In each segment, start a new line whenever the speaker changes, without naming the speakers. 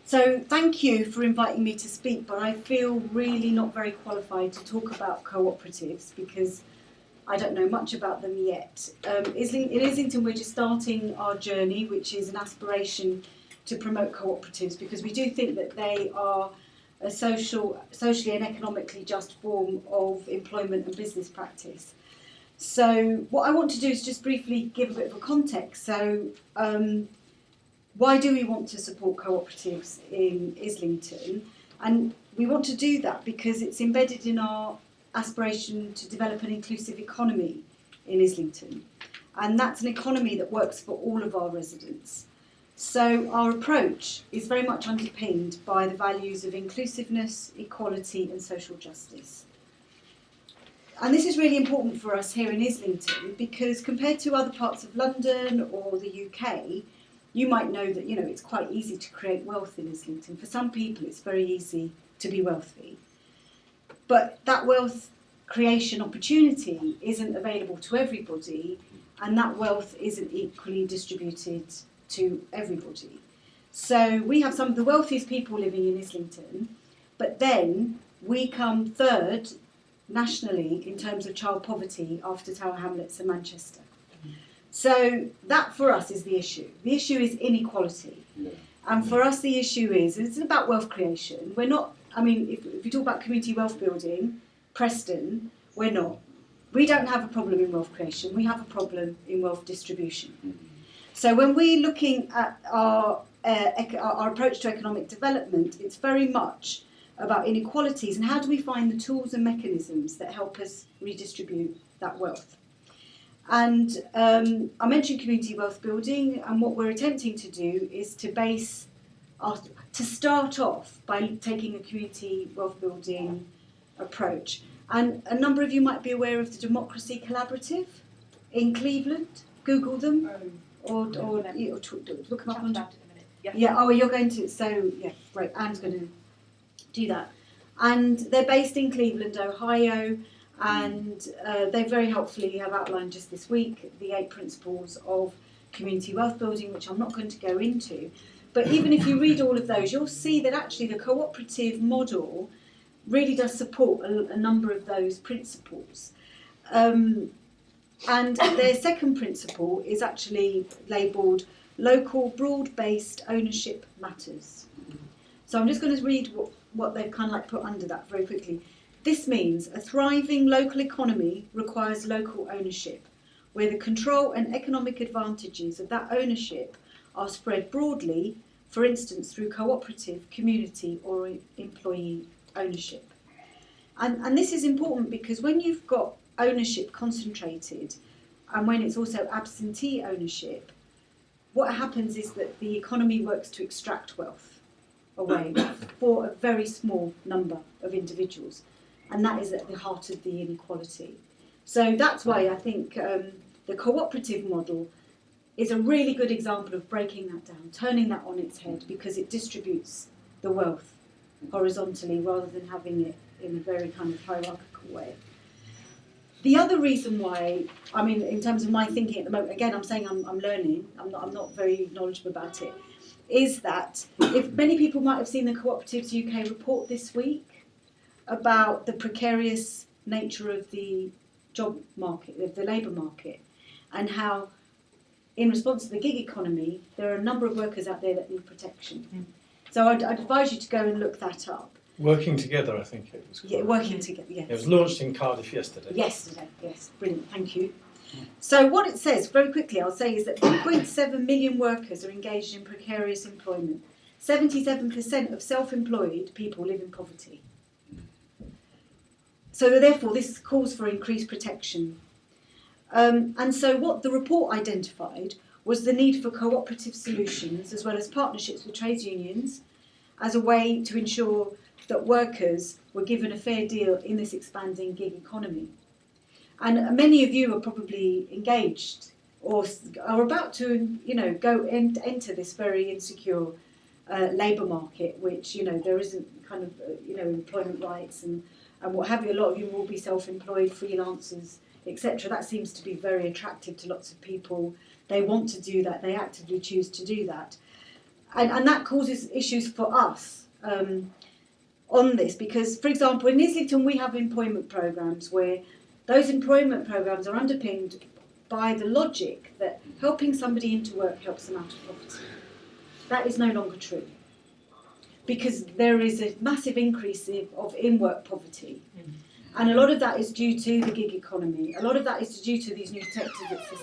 So thank you for inviting me to speak, but I feel really not very qualified to talk about cooperatives because I don't know much about them yet. In Islington, we're just starting our journey, which is an aspiration to promote cooperatives, because we do think that they are a socially and economically just form of employment and business practice. So what I want to do is just briefly give a bit of a context. So why do we want to support cooperatives in Islington? And we want to do that because it's embedded in our aspiration to develop an inclusive economy in Islington. And that's an economy that works for all of our residents. So our approach is very much underpinned by the values of inclusiveness, equality and social justice. And this is really important for us here in Islington because compared to other parts of London or the UK, you might know that it's quite easy to create wealth in Islington. For some people it's very easy to be wealthy. But that wealth creation opportunity isn't available to everybody, and that wealth isn't equally distributed to everybody. So we have some of the wealthiest people living in Islington, but then we come third nationally in terms of child poverty after Tower Hamlets and Manchester. So that for us is the issue. The issue is inequality. And for us the issue is, it's about wealth creation. We're not, if you talk about community wealth building, Preston, we're not. We don't have a problem in wealth creation, we have a problem in wealth distribution. So when we're looking at our approach to economic development, it's very much about inequalities and how do we find the tools and mechanisms that help us redistribute that wealth. And I mentioned community wealth building, and what we're attempting to do is to start off by taking a community wealth building approach. And a number of you might be aware of the Democracy Collaborative in Cleveland. Google them, or look them up on. Yeah. Oh, you're going to. So yeah, right. Ann's going to do that, and they're based in Cleveland, Ohio. And they very helpfully have outlined just this week the 8 principles of community wealth building, which I'm not going to go into. But even if you read all of those, you'll see that actually the cooperative model really does support a number of those principles. And their second principle is actually labelled local broad-based ownership matters. So I'm just going to read what they've kind of like put under that very quickly. This means a thriving local economy requires local ownership, where the control and economic advantages of that ownership are spread broadly, for instance through cooperative, community or employee ownership. And this is important because when you've got ownership concentrated and when it's also absentee ownership, what happens is that the economy works to extract wealth away for a very small number of individuals. And that is at the heart of the inequality. So that's why I think the cooperative model is a really good example of breaking that down, turning that on its head, because it distributes the wealth horizontally rather than having it in a very kind of hierarchical way. The other reason why, in terms of my thinking at the moment, again, I'm saying I'm learning, I'm not very knowledgeable about it, is that if many people might have seen the Cooperatives UK report this week, about the precarious nature of the job market, of the labour market, and how in response to the gig economy there are a number of workers out there that need protection. So I'd advise you to go and look that up.
Working Together, I think it was called.
Yeah, Working Together, yes.
It was launched in Cardiff yesterday.
Yesterday, yes, brilliant, thank you. So what it says, very quickly I'll say, is that 1.7 million workers are engaged in precarious employment. 77% of self-employed people live in poverty. So therefore this calls for increased protection. And so what the report identified was the need for cooperative solutions as well as partnerships with trades unions as a way to ensure that workers were given a fair deal in this expanding gig economy. And many of you are probably engaged or are about to, go and enter this very insecure labour market, which, there isn't kind of, employment rights and what have you. A lot of you will be self-employed, freelancers, etc. That seems to be very attractive to lots of people. They want to do that. They actively choose to do that. and that causes issues for us on this, because, for example, in Islington we have employment programmes where those employment programmes are underpinned by the logic that helping somebody into work helps them out of poverty. That is no longer true, because there is a massive increase of in-work poverty. And a lot of that is due to the gig economy. A lot of that is due to these new sectors. It's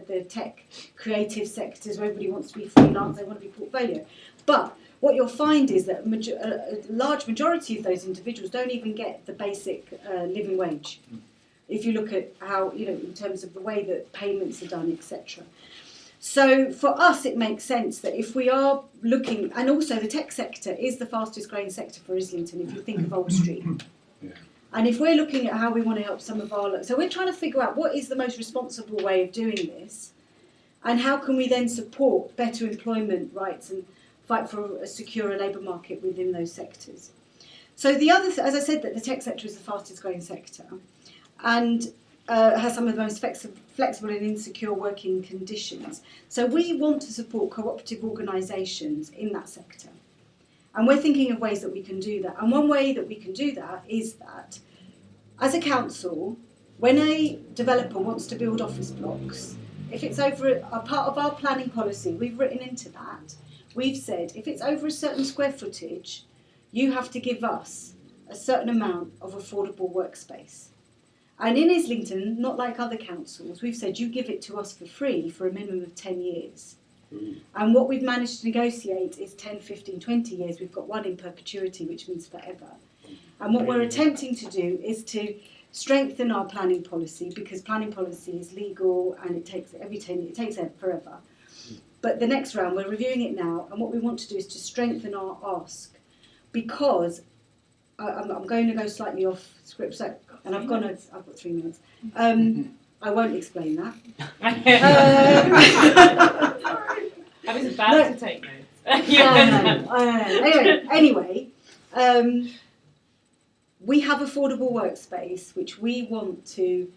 the tech, creative sectors where everybody wants to be freelance, they want to be portfolio. But what you'll find is that a large majority of those individuals don't even get the basic living wage. If you look at how, in terms of the way that payments are done, etc. So for us, it makes sense that if we are looking, and also the tech sector is the fastest growing sector for Islington, if you think of Old Street.
Yeah.
And if we're looking at how we want to help some of our... So we're trying to figure out what is the most responsible way of doing this, and how can we then support better employment rights and fight for a secure labour market within those sectors. So the other, as I said, that the tech sector is the fastest growing sector, and has some of the most flexible and insecure working conditions. So we want to support cooperative organisations in that sector. And we're thinking of ways that we can do that. And one way that we can do that is that, as a council, when a developer wants to build office blocks, if it's over a part of our planning policy, we've written into that, we've said, if it's over a certain square footage, you have to give us a certain amount of affordable workspace. And in Islington, not like other councils, we've said you give it to us for free for a minimum of 10 years. And what we've managed to negotiate is 10, 15, 20 years. We've got one in perpetuity, which means forever. And what we're attempting to do is to strengthen our planning policy, because planning policy is legal and it takes it takes forever. But the next round, we're reviewing it now, and what we want to do is to strengthen our ask, because I'm going to go slightly off script, so, and I've got 3 minutes. I won't explain that.
I was about to take notes.
Anyway, we have affordable workspace, which we want to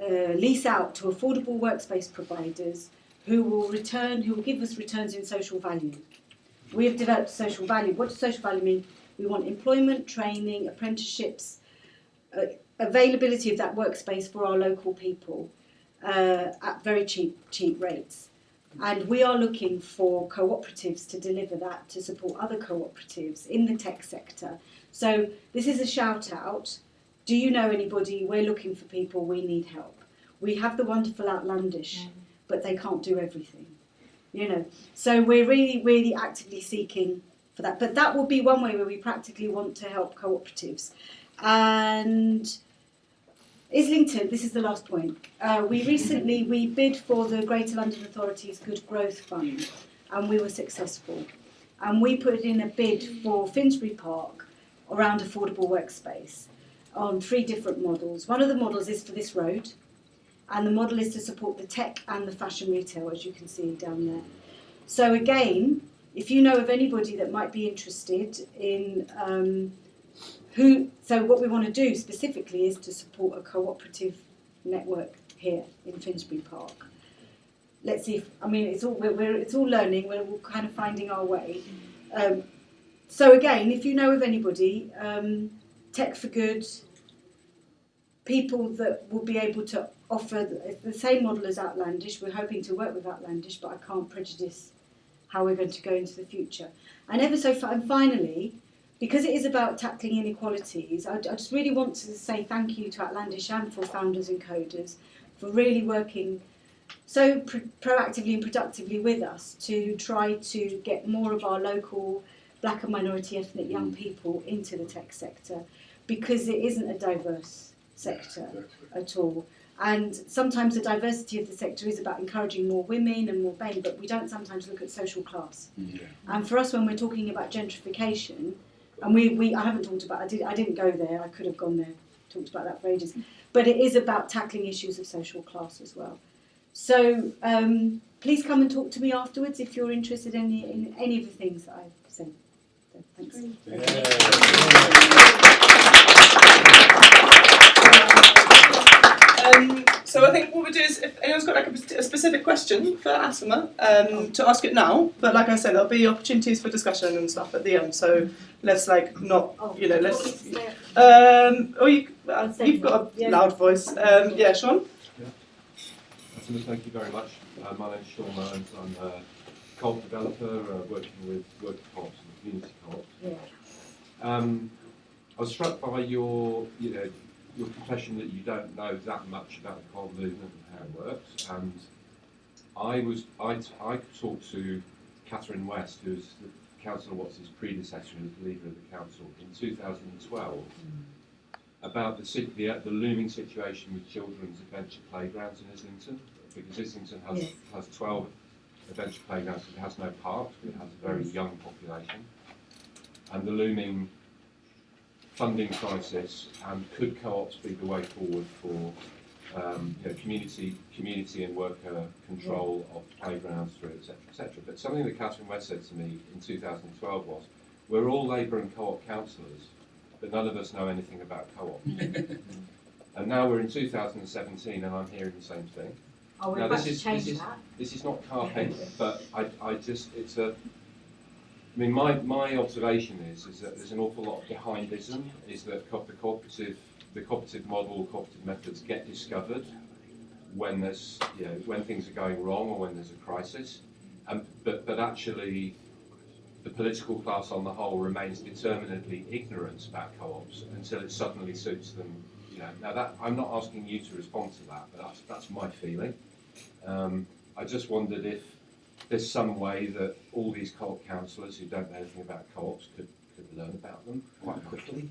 lease out to affordable workspace providers who will give us returns in social value. We have developed social value. What does social value mean? We want employment, training, apprenticeships, availability of that workspace for our local people at very cheap rates. And we are looking for cooperatives to deliver that, to support other cooperatives in the tech sector. So this is a shout out. Do you know anybody? We're looking for people, we need help. We have the wonderful Outlandish, but they can't do everything. So we're really, really actively seeking for that. But that will be one way where we practically want to help cooperatives. And Islington, this is the last point. We bid for the Greater London Authority's Good Growth Fund, and we were successful. And we put in a bid for Finsbury Park around affordable workspace on 3 different models. One of the models is for this road, and the model is to support the tech and the fashion retail, as you can see down there. So again, if you know of anybody that might be interested in so what we want to do specifically is to support a cooperative network here in Finsbury Park. Let's see it's all learning, we're all kind of finding our way. So again, if you know of anybody, Tech for Good, people that will be able to offer the same model as Outlandish. We're hoping to work with Outlandish, but I can't prejudice how we're going to go into the future. And and finally, because it is about tackling inequalities, I just really want to say thank you to Outlandish and for founders and coders for really working so proactively and productively with us to try to get more of our local black and minority ethnic young people into the tech sector, because it isn't a diverse sector at all. And sometimes the diversity of the sector is about encouraging more women and more men, but we don't sometimes look at social class. And for us, when we're talking about gentrification, and I haven't talked about, I didn't go there, I could have gone there, talked about that for ages, but it is about tackling issues of social class as well. So please come and talk to me afterwards if you're interested in any of the things that I've said. So, thanks.
So I think what we do is, if anyone's got like a specific question for Asima, to ask it now. But like I said, there'll be opportunities for discussion and stuff at the end. So let's like not, let's. You've got a loud voice. Yeah, Sean.
Yeah. Thank you very much. My name's Sean Owens. I'm a co-op developer working with worker co-ops and community co-ops.
Yeah.
I was struck by your confession that you don't know that much about the co-op movement and how it works. And I talked to Catherine West, who's the Councillor Watts' predecessor as leader of the council in 2012, about the looming situation with children's adventure playgrounds in Islington, because Islington has 12 adventure playgrounds, but it has no parks, but it has a very young population, and the looming funding crisis, and could co-ops be the way forward for community and worker control of playgrounds through, etc., etc. But something that Catherine West said to me in 2012 was, we're all Labour and co-op councillors, but none of us know anything about co-op. And now we're in 2017 and I'm hearing the same thing.
Oh, we're
now
about to change that.
This is not carpet, but my observation is that there's an awful lot behind ism, is that the cooperative model, cooperative methods get discovered when there's, when things are going wrong or when there's a crisis, but actually the political class on the whole remains determinedly ignorant about co-ops until it suddenly suits them. Now I'm not asking you to respond to that, but that's my feeling. I just wondered if there's some way that all these co-op councillors who don't know anything about co-ops could learn about them quite quickly.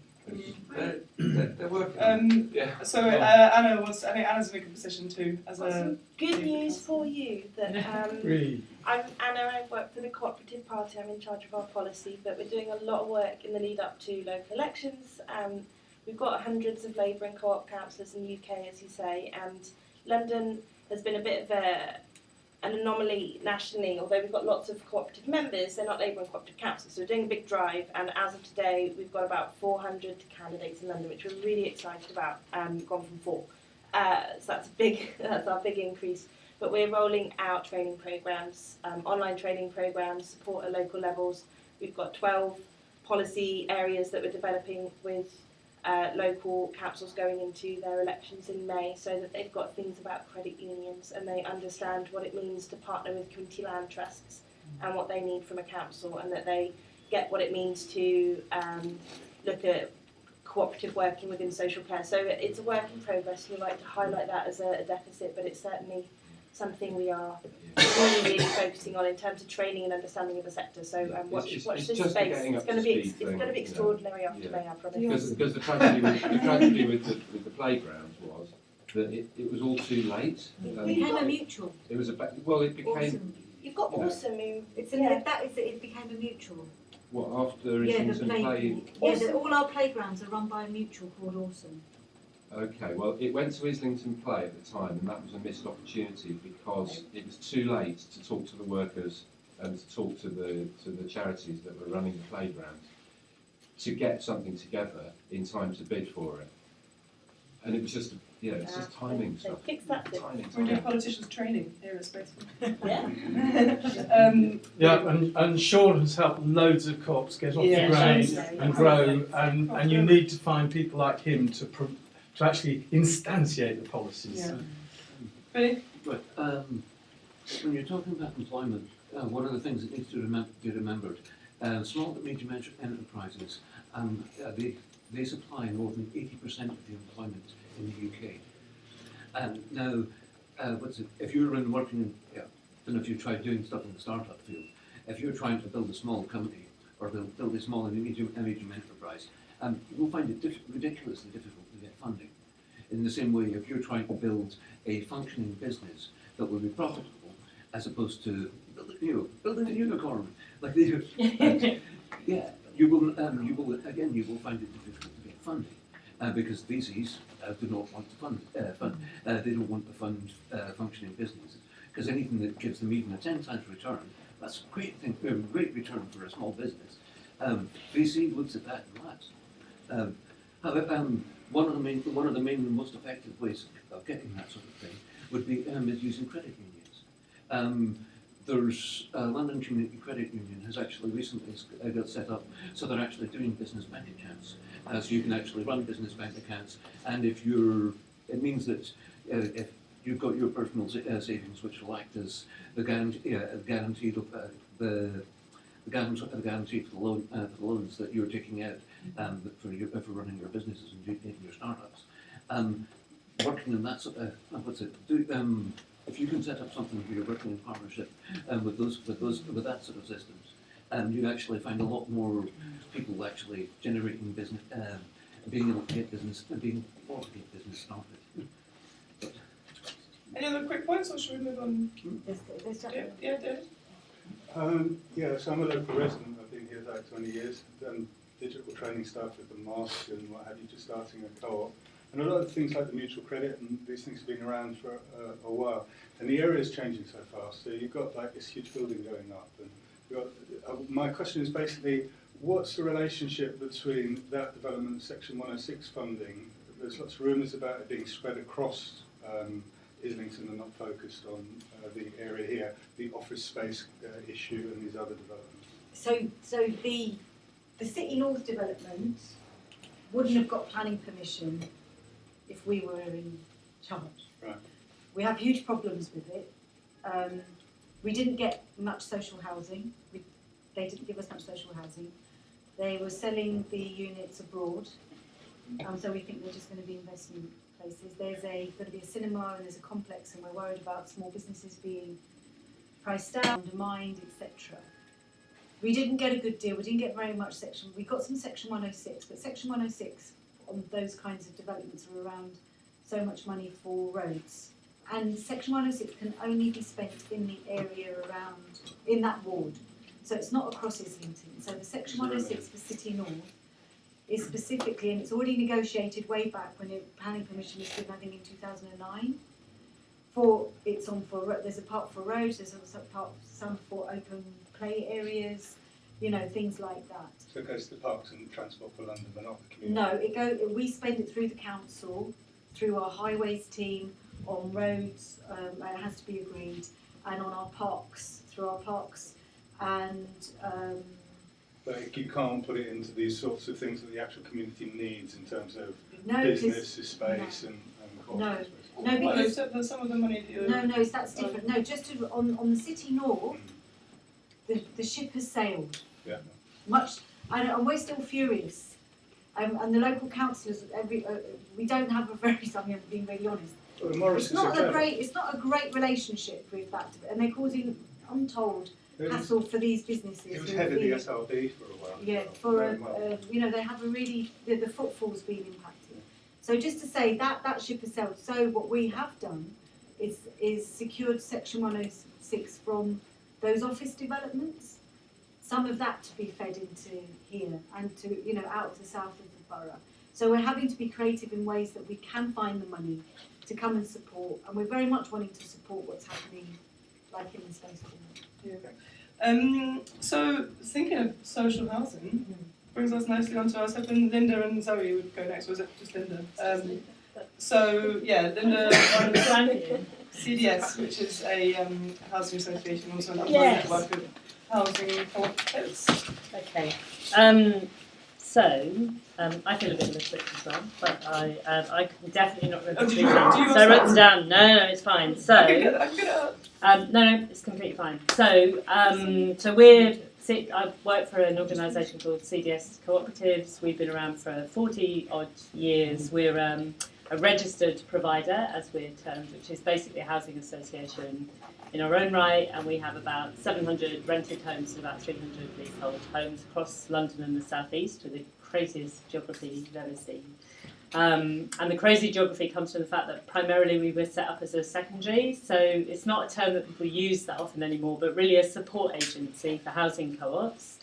They're working.
So Anna I think Anna's in a good position too.
Good news for you that
Really?
I'm Anna. I work for the Co-operative Party. I'm in charge of our policy, but we're doing a lot of work in the lead up to local elections. We've got hundreds of Labour and co-op councillors in the UK, as you say, and London has been a bit of an anomaly nationally. Although we've got lots of cooperative members, they're not Labour and cooperative councils. So we're doing a big drive, and as of today, we've got about 400 candidates in London, which we're really excited about. Gone from 4, so that's our big increase. But we're rolling out training programmes, online training programmes, support at local levels. We've got 12 policy areas that we're developing with local councils going into their elections in May, so that they've got things about credit unions and they understand what it means to partner with community land trusts and what they need from a council, and that they get what it means to look at cooperative working within social care. So it's a work in progress. We like to highlight that as a deficit, but it's certainly something we are really focusing on in terms of training and understanding of the sector. So watch this space. It's going to be extraordinary after May, I promise.
Because the tragedy with the playgrounds was that it was all too late.
It became a mutual.
It was it became.
Awesome.
You've got awesome.
It became a mutual.
What, after Islington played?
All our playgrounds are run by a mutual called Awesome.
Okay, well, it went to Islington Play at the time, and that was a missed opportunity because it was too late to talk to the workers and to talk to the charities that were running the playgrounds to get something together in time to bid for it. And it was just, it's just timing stuff.
Fix that.
We're doing politicians training here at Space.
And Sean has helped loads of co-ops get off the ground and grow, and you need to find people like him to actually instantiate the policies.
Really?
Right. When you're talking about employment, one of the things that needs to be remembered, small and medium enterprises, they supply more than 80% of the employment in the UK. Now, if you're working, I don't know if you've tried doing stuff in the startup field, if you're trying to build a small company or build a small and medium enterprise, you will find it ridiculously difficult to get funding. In the same way, if you're trying to build a functioning business that will be profitable, as opposed to building a unicorn, like they do, you will find it difficult to get funding because VCs do not want to fund. They don't want to fund functioning businesses, because anything that gives them even a 10 times return, that's a great thing, a great return for a small business. VC looks at that and laughs. One of the main and most effective ways of getting that sort of thing would be is using credit unions. There's London Community Credit Union has actually recently got set up, so they're actually doing business bank accounts. So you can actually run business bank accounts, and it means that if you've got your personal savings, which will act as the guarantee of the guarantee for the loans that you're taking out for running your businesses and your startups. Working in that sort of if you can set up something where you're working in partnership with that sort of systems, you actually find a lot more people actually generating business, being able to get business and being able to get business started.
Any other quick points, or should we move on? Yeah, David.
So I'm a local resident. I've been here about 20 years. Done digital training stuff with the mosque and what have you, just starting a co-op. And a lot of things like the mutual credit and these things have been around for a while. And the area is changing so fast. So you've got like this huge building going up. And you've got, my question is basically, what's the relationship between that development and Section 106 funding? There's lots of rumours about it being spread across Islington and not focused on the area here, the office space issue and these other developments.
So the City North development wouldn't have got planning permission if we were in charge.
Right.
We have huge problems with it. We didn't get much social housing. They didn't give us much social housing. They were selling the units abroad, so we think they're just going to be investment places. There's going to be a cinema and there's a complex, and we're worried about small businesses being priced out, undermined, etc. We didn't get a good deal. We didn't get very much section. We got some Section 106, but Section 106 on those kinds of developments are around so much money for roads. And Section 106 can only be spent in the area around, in that ward. So it's not across Islington. So the Section 106 for City North is specifically, and it's already negotiated way back when planning permission was given, I think in 2009. There's a part for roads, there's also some for open play areas, things like that.
So it goes to the Parks and Transport for London, but not the community?
No, we spend it through the council, through our highways team, on roads, it has to be agreed, and on our parks, through our parks, and...
But you can't put it into these sorts of things that the actual community needs in terms of business, space, and
No,
because some of the money that you're...
that's different. No, just on the City North, the ship has sailed.
Yeah.
And we're still furious. And the local councillors, we don't have a very, I'm being really honest.
Well,
it's not a great relationship with that, and they're causing untold hassle for these businesses.
It was head of the SRB for a while.
Yeah, they have the footfall's been impacted. So just to say that ship has sailed. So what we have done is secured Section 106 from those office developments. Some of that to be fed into here and to out of the south of the borough. So we're having to be creative in ways that we can find the money to come and support, and we're very much wanting to support what's happening, like in the space.
Yeah. So thinking of social housing brings us nicely onto, I was hoping Linda and Zoe would go next, or was it just Linda? Linda runs CDS, which is a housing association, also another network of housing cooperatives.
Okay. I feel a bit of a switch as well, but I can definitely not remember speaking. So I wrote them down. No, it's fine. So
I can get it up.
No, it's completely fine. So I work for an organisation called CDS Cooperatives. We've been around for 40 odd years. We're a registered provider, as we're termed, which is basically a housing association in our own right, and we have about 700 rented homes and about 300 leasehold homes across London and the South East, with the craziest geography you've ever seen. And the crazy geography comes from the fact that primarily we were set up as a secondary, so it's not a term that people use that often anymore, but really a support agency for housing co-ops.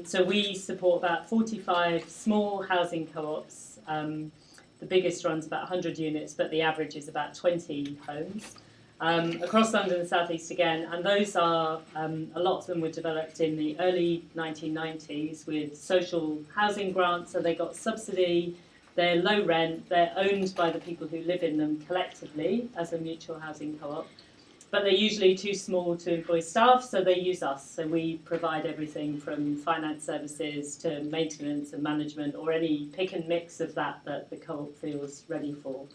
So we support about 45 small housing co-ops. The biggest runs about 100 units, but the average is about 20 homes. Across London and South East again, and those are, a lot of them were developed in the early 1990s with social housing grants, so they got subsidy They're low rent, they're owned by the people who live in them collectively as a mutual housing co-op, but they're usually too small to employ staff, so they use us. So we provide everything from finance services to maintenance and management, or any pick and mix of that the co-op feels ready for.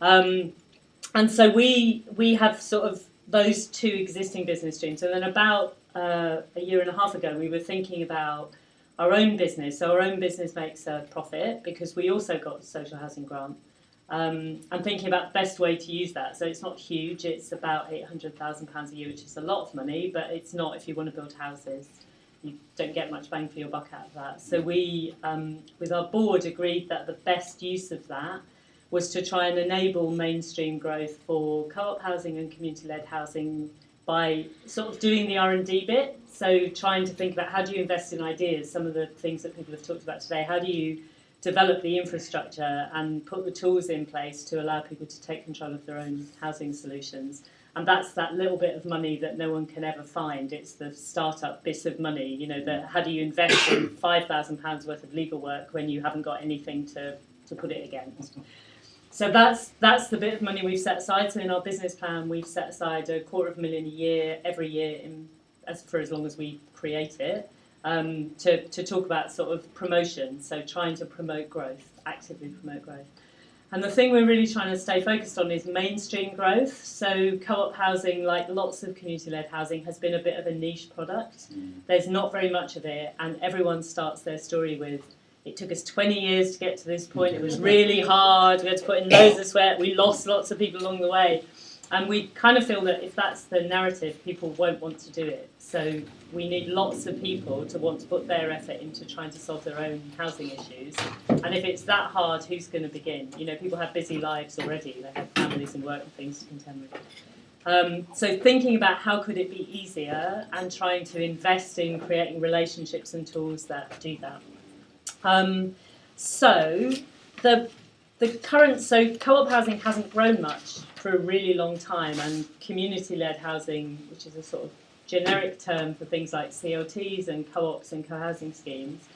And so we have sort of those two existing business streams. And then about a year and a half ago, we were thinking about our own business. So our own business makes a profit because we also got a social housing grant. And thinking about the best way to use that. So it's not huge, it's about £800,000 a year, which is a lot of money, but it's not if you want to build houses. You don't get much bang for your buck out of that. So we, with our board, agreed that the best use of that was to try and enable mainstream growth for co-op housing and community-led housing by sort of doing the R&D bit. So trying to think about how do you invest in ideas, some of the things that people have talked about today. How do you develop the infrastructure and put the tools in place to allow people to take control of their own housing solutions? And that's that little bit of money that no one can ever find. It's the startup bit of money, you know, that how do you invest in £5,000 worth of legal work when you haven't got anything to put it against? So that's the bit of money we've set aside. So in our business plan, we've set aside £250,000 a year, every year, for as long as we create it, to talk about sort of promotion. So trying to promote growth, actively promote growth. And the thing we're really trying to stay focused on is mainstream growth. So co-op housing, like lots of community-led housing, has been a bit of a niche product. There's not very much of it, and everyone starts their story with, it took us 20 years to get to this point. It was really hard. We had to put in loads of sweat. We lost lots of people along the way. And we kind of feel that if that's the narrative, people won't want to do it. So we need lots of people to want to put their effort into trying to solve their own housing issues. And if it's that hard, who's going to begin? You know, people have busy lives already. They have families and work and things to contend with. So thinking about how could it be easier and trying to invest in creating relationships and tools that do that. So co-op housing hasn't grown much for a really long time, and community-led housing, which is a sort of generic term for things like CLTs and co-ops and co-housing schemes.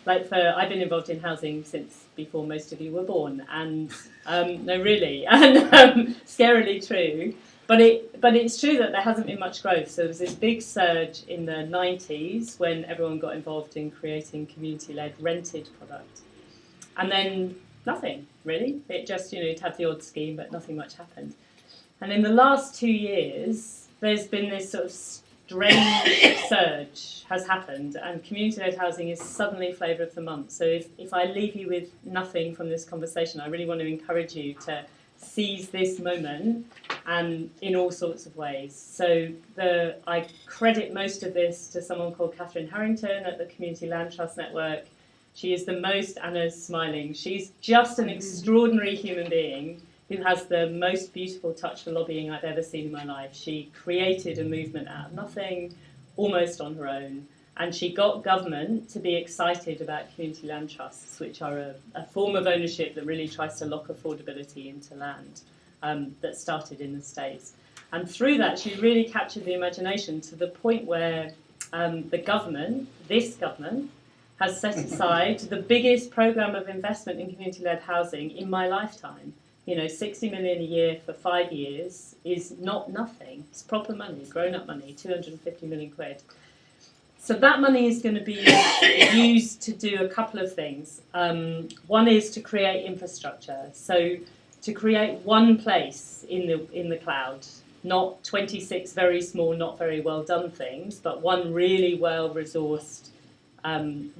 I've been involved in housing since before most of you were born, and no, really, and scarily true. But it's true that there hasn't been much growth. So there was this big surge in the 90s when everyone got involved in creating community-led rented product. And then nothing, really. It just, you'd have the odd scheme, but nothing much happened. And in the last 2 years, there's been this sort of strange surge has happened, and community-led housing is suddenly flavour of the month. So if I leave you with nothing from this conversation, I really want to encourage you to seize this moment, and in all sorts of ways. So I credit most of this to someone called Catherine Harrington at the Community Land Trust Network. She is the most, Anna's smiling, she's just an extraordinary human being who has the most beautiful touch for lobbying I've ever seen in my life. She created a movement out of nothing, almost on her own, and she got government to be excited about community land trusts, which are a form of ownership that really tries to lock affordability into land, that started in the States. And through that, she really captured the imagination to the point where the government, this government, has set aside the biggest programme of investment in community-led housing in my lifetime. 60 million a year for 5 years is not nothing. It's proper money, grown-up money, 250 million quid. So that money is going to be used to do a couple of things. One is to create infrastructure. So to create one place in the cloud, not 26 very small, not very well done things, but one really well-resourced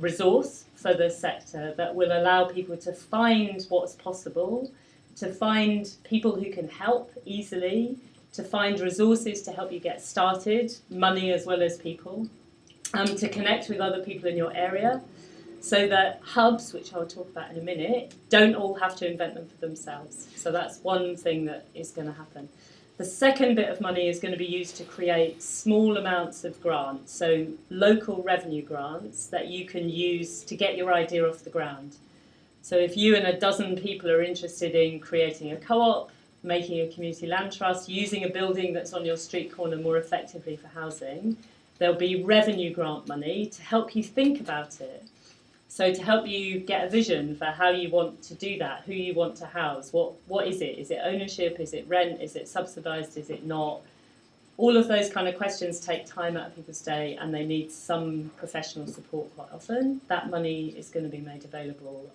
resource for the sector that will allow people to find what's possible, to find people who can help easily, to find resources to help you get started, money as well as people, to connect with other people in your area, so that hubs, which I'll talk about in a minute, don't all have to invent them for themselves. So that's one thing that is going to happen. The second bit of money is going to be used to create small amounts of grants, so local revenue grants that you can use to get your idea off the ground. So if you and a dozen people are interested in creating a co-op, making a community land trust, using a building that's on your street corner more effectively for housing, there'll be revenue grant money to help you think about it. So to help you get a vision for how you want to do that, who you want to house, what is it? Is it ownership? Is it rent? Is it subsidised? Is it not? All of those kind of questions take time out of people's day, and they need some professional support quite often. That money is going to be made available.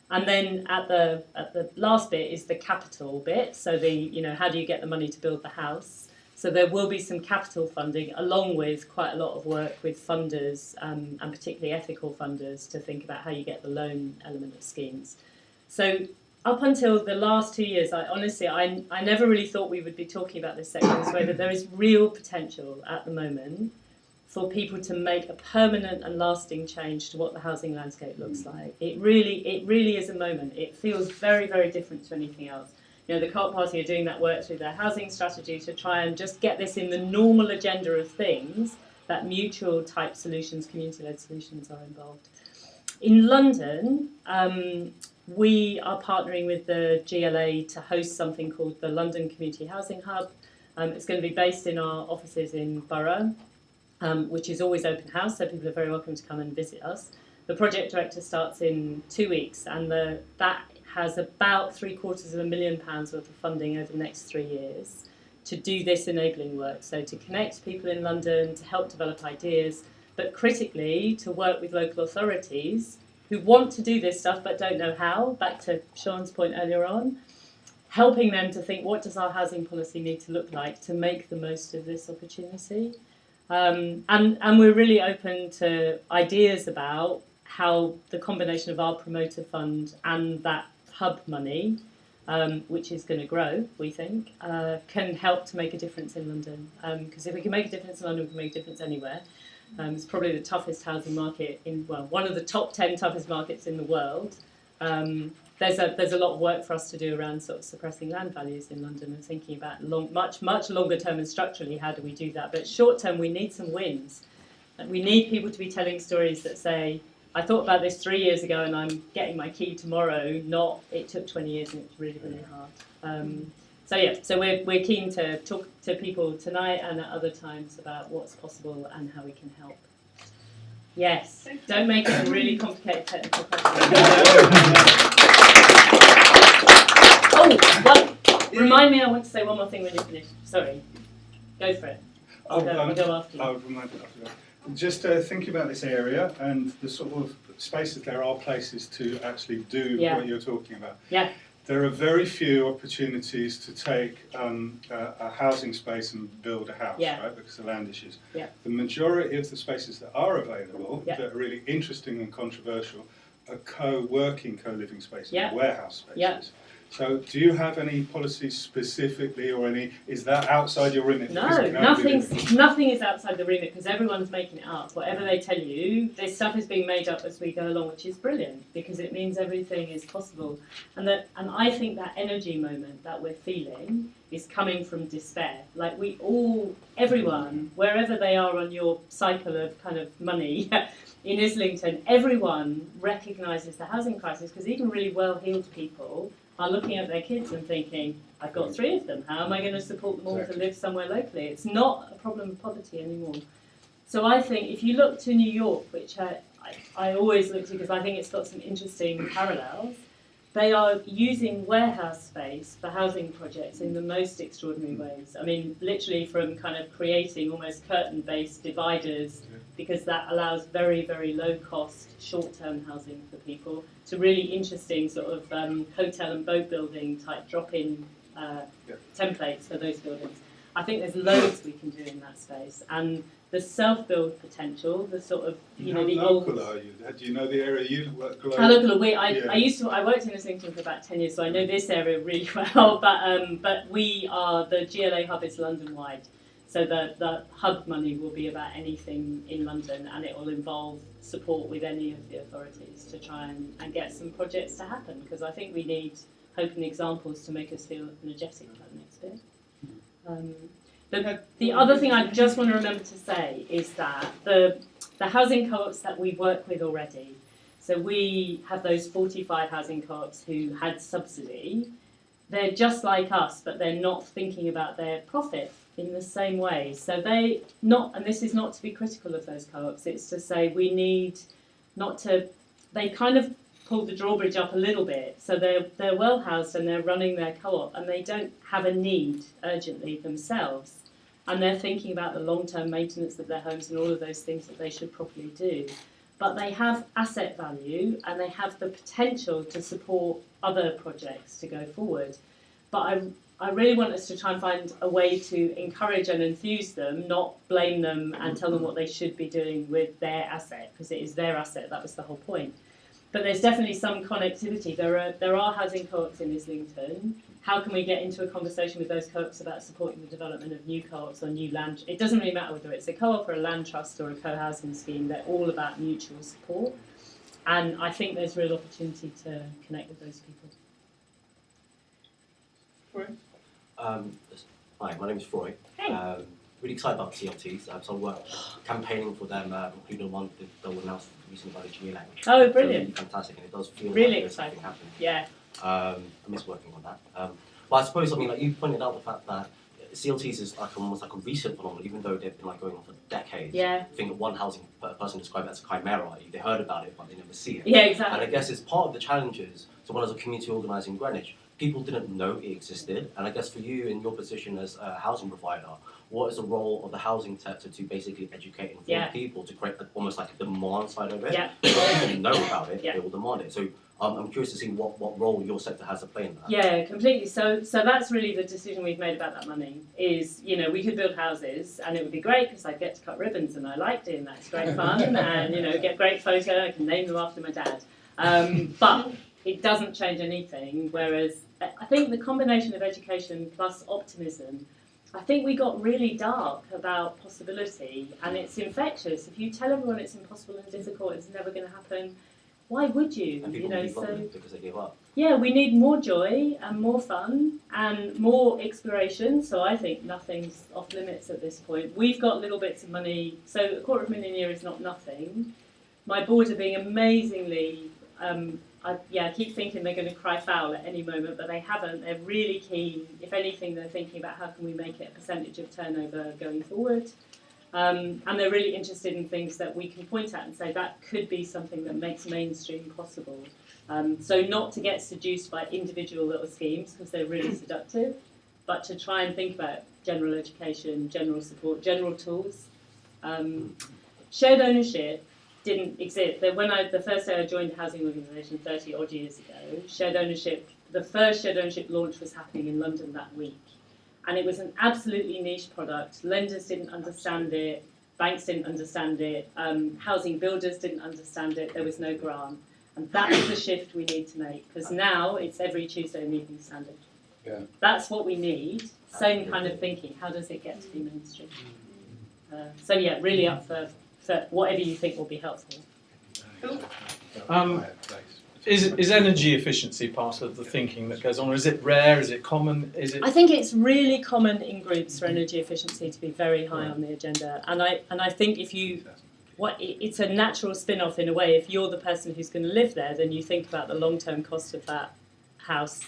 And then at the last bit is the capital bit. So how do you get the money to build the house? So there will be some capital funding, along with quite a lot of work with funders, and particularly ethical funders, to think about how you get the loan element of schemes. So up until the last 2 years, I never really thought we would be talking about this sector this way, but there is real potential at the moment for people to make a permanent and lasting change to what the housing landscape looks like. It really is a moment. It feels very, very different to anything else. The Co-op Party are doing that work through their housing strategy to try and just get this in the normal agenda of things, that mutual type solutions, community-led solutions are involved. In London, we are partnering with the GLA to host something called the London Community Housing Hub. It's going to be based in our offices in Borough, which is always open house, so people are very welcome to come and visit us. The project director starts in 2 weeks, and that has about £750,000 worth of funding over the next 3 years to do this enabling work. So to connect people in London, to help develop ideas, but critically to work with local authorities who want to do this stuff but don't know how, back to Sean's point earlier on, helping them to think, what does our housing policy need to look like to make the most of this opportunity? And we're really open to ideas about how the combination of our promoter fund and that hub money, which is going to grow, we think, can help to make a difference in London. Because if we can make a difference in London, we can make a difference anywhere. It's probably the toughest housing market one of the top 10 toughest markets in the world. There's a lot of work for us to do around sort of suppressing land values in London and thinking about much longer term and structurally how do we do that. But short term, we need some wins. We need people to be telling stories that say, I thought about this 3 years ago and I'm getting my key tomorrow, not it took 20 years and it's really, really hard. So we're keen to talk to people tonight and at other times about what's possible and how we can help. Yes, don't make it a really complicated technical question. Remind me, I want to say one more thing when you finish. Sorry, go for it. I'll go after you.
I'll remind you after that. Just thinking about this area and the sort of spaces, there are places to actually do what you're talking about.
Yeah.
There are very few opportunities to take a housing space and build a house, right, because of land issues.
Yeah.
The majority of the spaces that are available, that are really interesting and controversial, are co-working, co-living spaces, warehouse spaces. Yeah. So do you have any policies specifically or is that outside your remit?
No, nothing is outside the remit because everyone's making it up. Whatever they tell you, this stuff is being made up as we go along, which is brilliant because it means everything is possible. And I think that energy moment that we're feeling is coming from despair. Like everyone, wherever they are on your cycle of kind of money in Islington, everyone recognises the housing crisis because even really well-heeled people are looking at their kids and thinking, I've got 3 of them, how am I going to support them all to live somewhere locally? It's not a problem of poverty anymore. So I think if you look to New York, which I always look to because I think it's got some interesting parallels, they are using warehouse space for housing projects in the most extraordinary ways. I mean, literally from kind of creating almost curtain-based dividers because that allows very, very low-cost, short-term housing for people, to really interesting sort of hotel and boat building type drop-in templates for those buildings. I think there's loads we can do in that space, and the self-build potential, the sort of the
local are you? Do you know the area you work globally?
How local are we? I worked in Islington for about 10 years, so I know this area really well. But we are the GLA hub is London-wide. So the hub money will be about anything in London, and it will involve support with any of the authorities to try and get some projects to happen, because I think we need hope and examples to make us feel energetic about the next bit. The other thing I just want to remember to say is that the housing co-ops that we work with already, so we have those 45 housing co-ops who had subsidy, they're just like us, but they're not thinking about their profit in the same way. So and this is not to be critical of those co-ops, it's to say we need they kind of pulled the drawbridge up a little bit, so they're well housed and they're running their co-op, and they don't have a need urgently themselves, and they're thinking about the long-term maintenance of their homes and all of those things that they should properly do. But they have asset value and they have the potential to support other projects to go forward. But I really want us to try and find a way to encourage and enthuse them, not blame them and tell them what they should be doing with their asset, because it is their asset. That was the whole point. But there's definitely some connectivity. There are housing co-ops in Islington. How can we get into a conversation with those co-ops about supporting the development of new co-ops or new land? It doesn't really matter whether it's a co-op or a land trust or a co-housing scheme. They're all about mutual support. And I think there's real opportunity to connect with those people.
Hi, my name is Froy.
Hey.
Really excited about CLTs. So I work campaigning for them, including the one that was announced recently by the GLA.
Oh, brilliant.
So really fantastic, and it does feel
Really
like there's
exciting.
something happening.
Yeah.
I miss working on that. But I suppose, I mean, like you pointed out the fact that CLTs is like almost like a recent phenomenon, even though they've been like going on for decades.
Yeah.
I think one housing person described it as a chimera. They heard about it, but they never see it.
Yeah, exactly.
And I guess it's part of the challenges. So when I was a community organiser in Greenwich, people didn't know it existed. And I guess for you, in your position as a housing provider, what is the role of the housing sector to basically educate and inform people to create almost like a demand side of it?
Yeah.
If people know about it,
Yeah.
they will demand it. So I'm curious to see what role your sector has to play in that.
Yeah, completely. So that's really the decision we've made about that money is, you know, we could build houses and it would be great because I'd get to cut ribbons and I like doing that. It's great fun and, you know, get great photo. I can name them after my dad. But it doesn't change anything. Whereas I think the combination of education plus optimism, I think we got really dark about possibility and it's infectious. If you tell everyone it's impossible and difficult, it's never going to happen, why would you?
And people move on because they give up.
Yeah, we need more joy and more fun and more exploration. So I think nothing's off limits at this point. We've got little bits of money. So £250,000 a year is not nothing. My board are being amazingly, I keep thinking they're going to cry foul at any moment, but they haven't. They're really keen. If anything, they're thinking about how can we make it a percentage of turnover going forward. And they're really interested in things that we can point at and say that could be something that makes mainstream possible. So not to get seduced by individual little schemes because they're really seductive, but to try and think about general education, general support, general tools. Shared ownership didn't exist. The first day I joined a housing organisation 30 odd years ago, the first shared ownership launch was happening in London that week. And it was an absolutely niche product. Lenders didn't understand it, banks didn't understand it, housing builders didn't understand it, there was no grant. And that's the shift we need to make, because now it's every Tuesday an evening standard.
Yeah.
That's what we need, same kind of thinking, how does it get to be mainstream? So yeah, really up for whatever you think will be helpful.
Is energy efficiency part of the thinking that goes on, or is it rare? Is it common?
I think it's really common in groups for energy efficiency to be very high on the agenda, and I think it's a natural spin-off in a way. If you're the person who's going to live there, then you think about the long-term cost of that house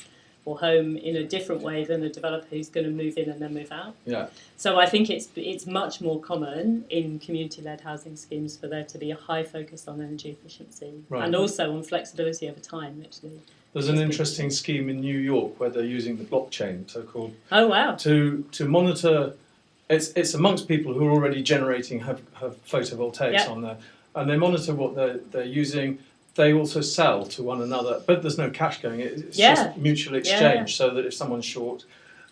or home in a different way than a developer who's going to move in and then move out.
Yeah.
So I think it's much more common in community-led housing schemes for there to be a high focus on energy efficiency and also on flexibility over time, actually.
There's an interesting scheme in New York where they're using the blockchain, so-called.
Oh wow!
To monitor, it's amongst people who are already generating have photovoltaics on there, and they monitor what they're using. They also sell to one another, but there's no cash going. It's just mutual exchange, so that if someone's short,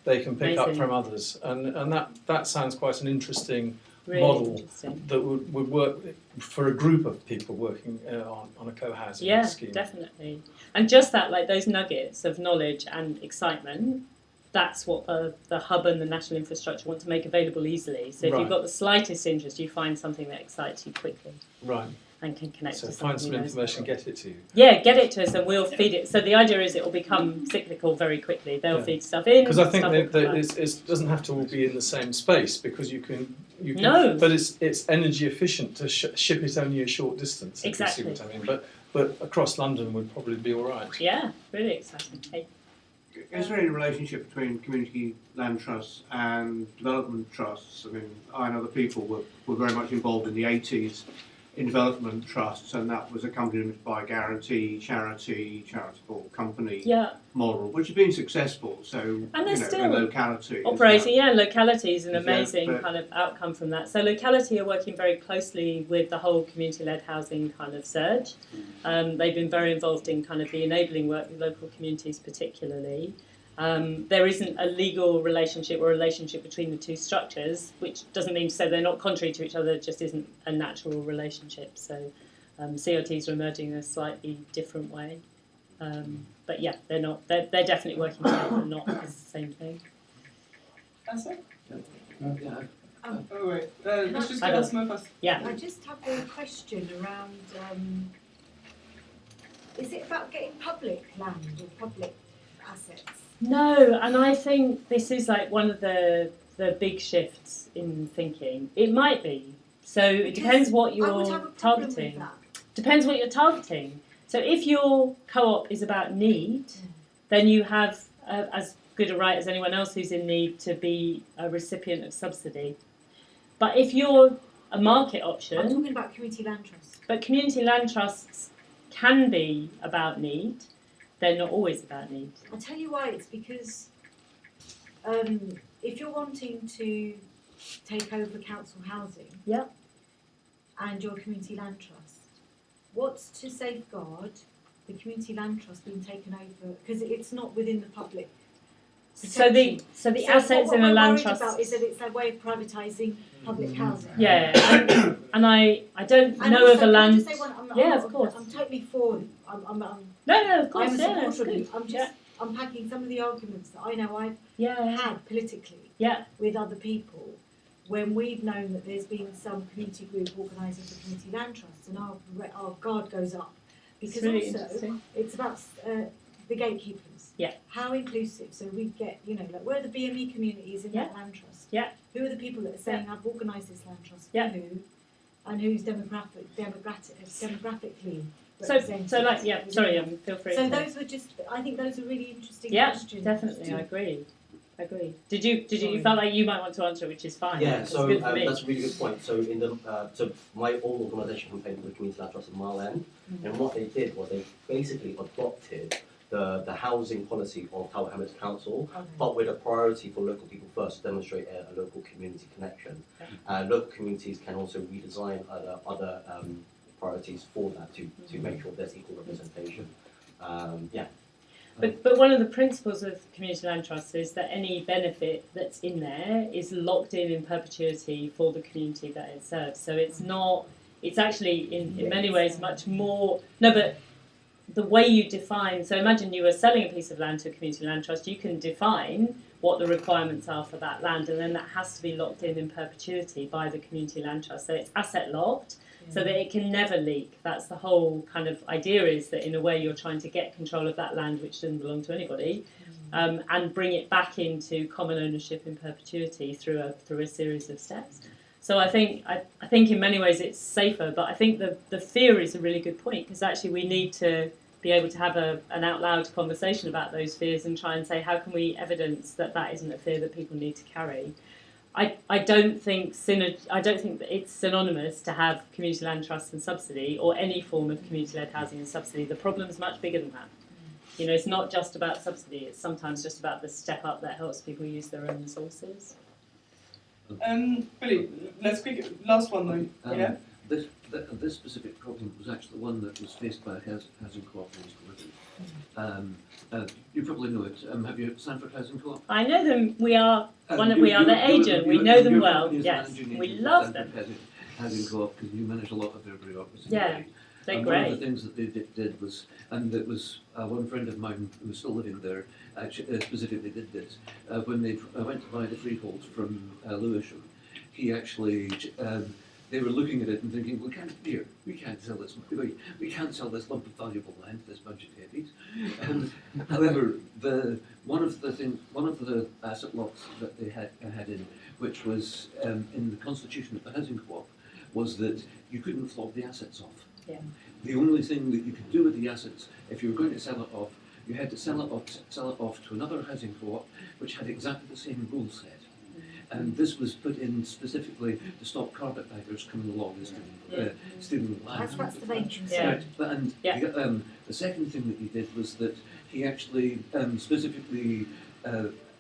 they can pick up from others, and that sounds quite an interesting model that would work for a group of people working on a co-housing scheme. Yeah,
definitely. And just that, like those nuggets of knowledge and excitement, that's what the hub and the national infrastructure want to make available easily. So if you've got the slightest interest, you find something that excites you quickly.
Right.
And can connect to
something. So find some information, get it to you.
Yeah, get it to us and we'll feed it. So the idea is it will become cyclical very quickly. They'll feed stuff in.
Because I think it doesn't have to all be in the same space, because you can.
No.
But it's energy efficient to ship it only a short distance.
Exactly.
You see what I mean? But across London would probably be all right.
Yeah, really exciting. Hey.
Is there any relationship between community land trusts and development trusts? I mean, I and other people were very much involved in the 80s
development trusts, and that was accompanied by a guarantee, charitable company model, which has been successful. So,
and there's still
in locality
operating. Locality is an amazing
but,
kind of outcome from that. So locality are working very closely with the whole community-led housing kind of surge. They've been very involved in kind of the enabling work with local communities particularly. There isn't a legal relationship or relationship between the two structures, which doesn't mean to say they're not contrary to each other, it just isn't a natural relationship. So CRTs are emerging in a slightly different way. But yeah, they're not. They're definitely working together, but not as the same thing.
That's it?
Yeah.
Oh wait, let's just get Asima first.
Yeah.
I just have a question around, is it about getting public land or public assets?
No, and I think this is like one of the big shifts in thinking. It might be. So it depends what you're targeting. Depends what you're targeting. So if your co-op is about need, then you have as good a right as anyone else who's in need to be a recipient of subsidy. But if you're a market option...
I'm talking about community land trusts.
But community land trusts can be about need. They're not always about need.
I'll tell you why. It's because if you're wanting to take over council housing and your community land trust, what's to safeguard the community land trust being taken over? Because it's not within the public protection.
So the assets in a land trust...
What I'm worried about is that it's a way of privatising public housing.
Yeah, and I don't
and
know
also,
of a land...
of course. I'm totally for...
No, of course,
I'm a supporter of it.
good.
I'm just unpacking some of the arguments that I know I've had politically with other people when we've known that there's been some community group organising for community land trusts, and our guard goes up. Because
really
also it's about the gatekeepers.
Yeah.
How inclusive. So we get, like where are the BME communities in that land trust?
Yeah.
Who are the people that are saying I've organised this land trust for who, and who's demographically represented?
Feel free.
So those were just, I think those are really interesting questions.
Definitely, I agree. Did you felt like you might want to answer, which is fine.
Yeah,
That's
so
good for me.
that's a really good point. So in the so my old organisation campaign for the Community Land Trust in Mile End, and what they did was they basically adopted the housing policy of Cllr Asima Council, but with a priority for local people first to demonstrate a local community connection. Local communities can also redesign other priorities for that to make sure there's equal representation.
But one of the principles of community land trusts is that any benefit that's in there is locked in perpetuity for the community that it serves. So it's not, it's actually in many ways much more, but the way you define, so imagine you were selling a piece of land to a community land trust, you can define what the requirements are for that land, and then that has to be locked in perpetuity by the community land trust. So it's asset locked, so that it can never leak. That's the whole kind of idea, is that in a way you're trying to get control of that land which doesn't belong to anybody, and bring it back into common ownership in perpetuity through a series of steps. So I think in many ways it's safer, but I think the fear is a really good point, because actually we need to be able to have an out loud conversation about those fears and try and say, how can we evidence that that isn't a fear that people need to carry? I don't think that it's synonymous to have community land trusts and subsidy, or any form of community-led housing and subsidy. The problem's much bigger than that. It's not just about subsidy. It's sometimes just about the step up that helps people use their own resources.
Billy, let's quick last one though.
This specific problem was actually the one that was faced by Housing Co-operative Party. You probably know it. Have you Sanford Housing Co-op?
I know them. We are their agent. We know them well. Yes, we love them.
Housing Co-op, because you manage a lot of their bureaucracy.
Yeah, they're great.
One of the things that they did was, and it was one friend of mine who was still living there, actually specifically did this. When they went to buy the freehold from Lewisham, he actually. They were looking at it and thinking, we can't sell this. We can't sell this lump of valuable land, this bunch of hippies. However, one of the asset locks that they had in, which was in the constitution of the housing co-op, was that you couldn't flog the assets off.
Yeah.
The only thing that you could do with the assets, if you were going to sell it off, you had to sell it off to another housing co-op, which had exactly the same rule set. And this was put in specifically to stop carpetbaggers coming along and stealing the land.
That's the vacancy.
Yeah.
Right. And the second thing that he did was that he actually specifically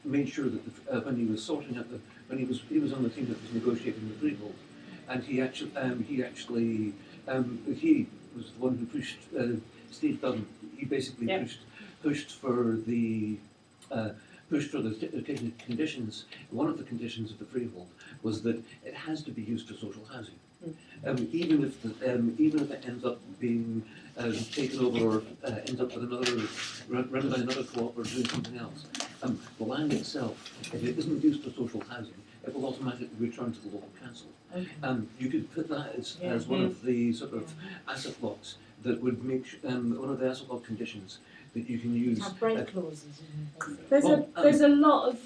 made sure that when he was sorting out when he was on the team that was negotiating the freehold, and he was the one who pushed Steve Dunn. He basically pushed for the conditions. One of the conditions of the freehold was that it has to be used for social housing. Even if it ends up being taken over or ends up with run by another co-op or doing something else, the land itself, if it isn't used for social housing, it will automatically return to the local council. You could put that as one of the sort of asset blocks that would make one of the asset block conditions that you can use.
Have break clauses.
There's a lot of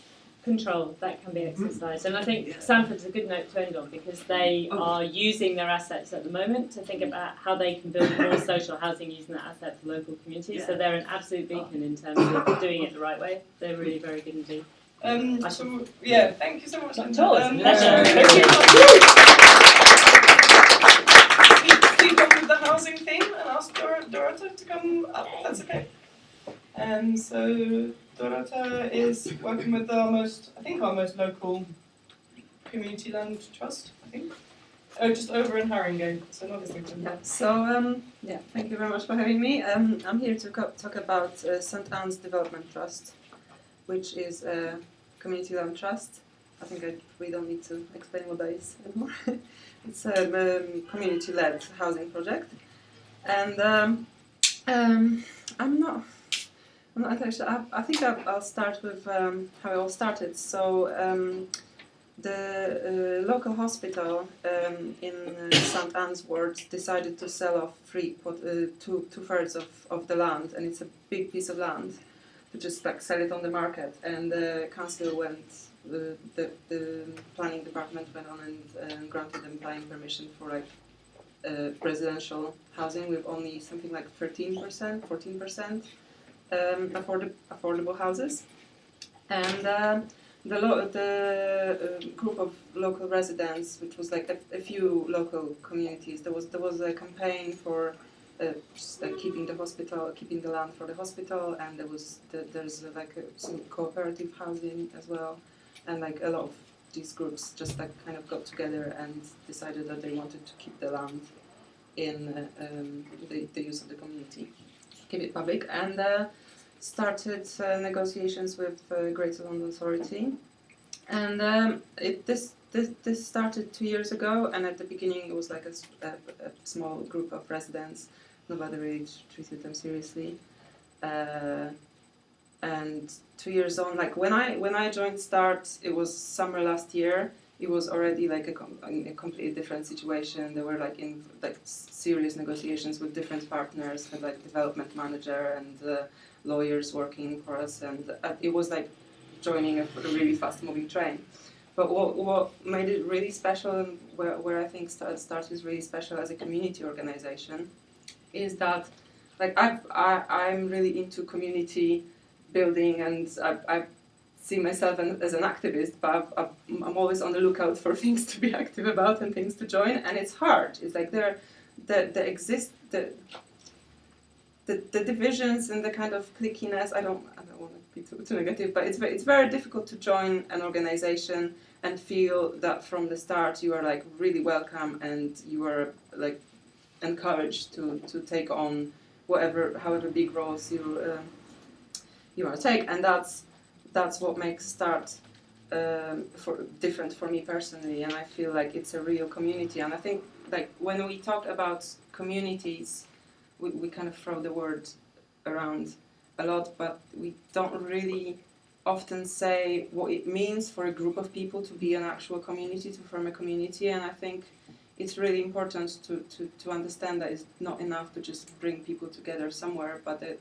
control that can be exercised, and I think Sanford's a good note to end on, because they are using their assets at the moment to think about how they can build more social housing using that asset for local communities. So they're an absolute beacon in terms of doing it the right way. They're really very good indeed.
Thank you so much.
Speak
on with the housing theme and ask Dorota to come up, if that's okay. So Dorota is working with our most local community land trust, I think. Just over in Haringey, so not Islington.
Yeah. So thank you very much for having me. I'm here to talk about St. Ann'd Development Trust, which is a community land trust. I think we don't need to explain what that is anymore. It's a community-led housing project, and I'm not entirely sure. I think I'll start with how it all started. So the local hospital in St. Ann's ward decided to sell off two-thirds of the land, and it's a big piece of land, to just like sell it on the market. And the council the planning department went on and granted them planning permission for like residential housing with only something like 13%, 14% affordable houses. And the group of local residents, which was like a few local communities, there was a campaign for just like keeping the land for the hospital, and there's like some cooperative housing as well, and like a lot of these groups just like kind of got together and decided that they wanted to keep the land in the use of the community, keep it public, and started negotiations with Greater London Authority, and this started 2 years ago, and at the beginning it was like a small group of residents. Nobody really treated them seriously, and 2 years on, like when I joined START, it was summer last year. It was already like a completely different situation. They were like in like serious negotiations with different partners, with like development manager and lawyers working for us, and it was like joining a really fast-moving train. But what made it really special, and where I think START is really special as a community organization, is that like I'm really into community building, and I see myself as an activist, but I'm always on the lookout for things to be active about and things to join, and it's hard. It's like the divisions and the kind of cliquiness. I don't want to be too negative, but it's very difficult to join an organization and feel that from the start you are like really welcome and you are like encouraged to take on however big roles you want to take, and that's what makes START different for me personally, and I feel like it's a real community. And I think like when we talk about communities, we kind of throw the word around a lot, but we don't really often say what it means for a group of people to be an actual community, to form a community. And I think it's really important to understand that it's not enough to just bring people together somewhere, but that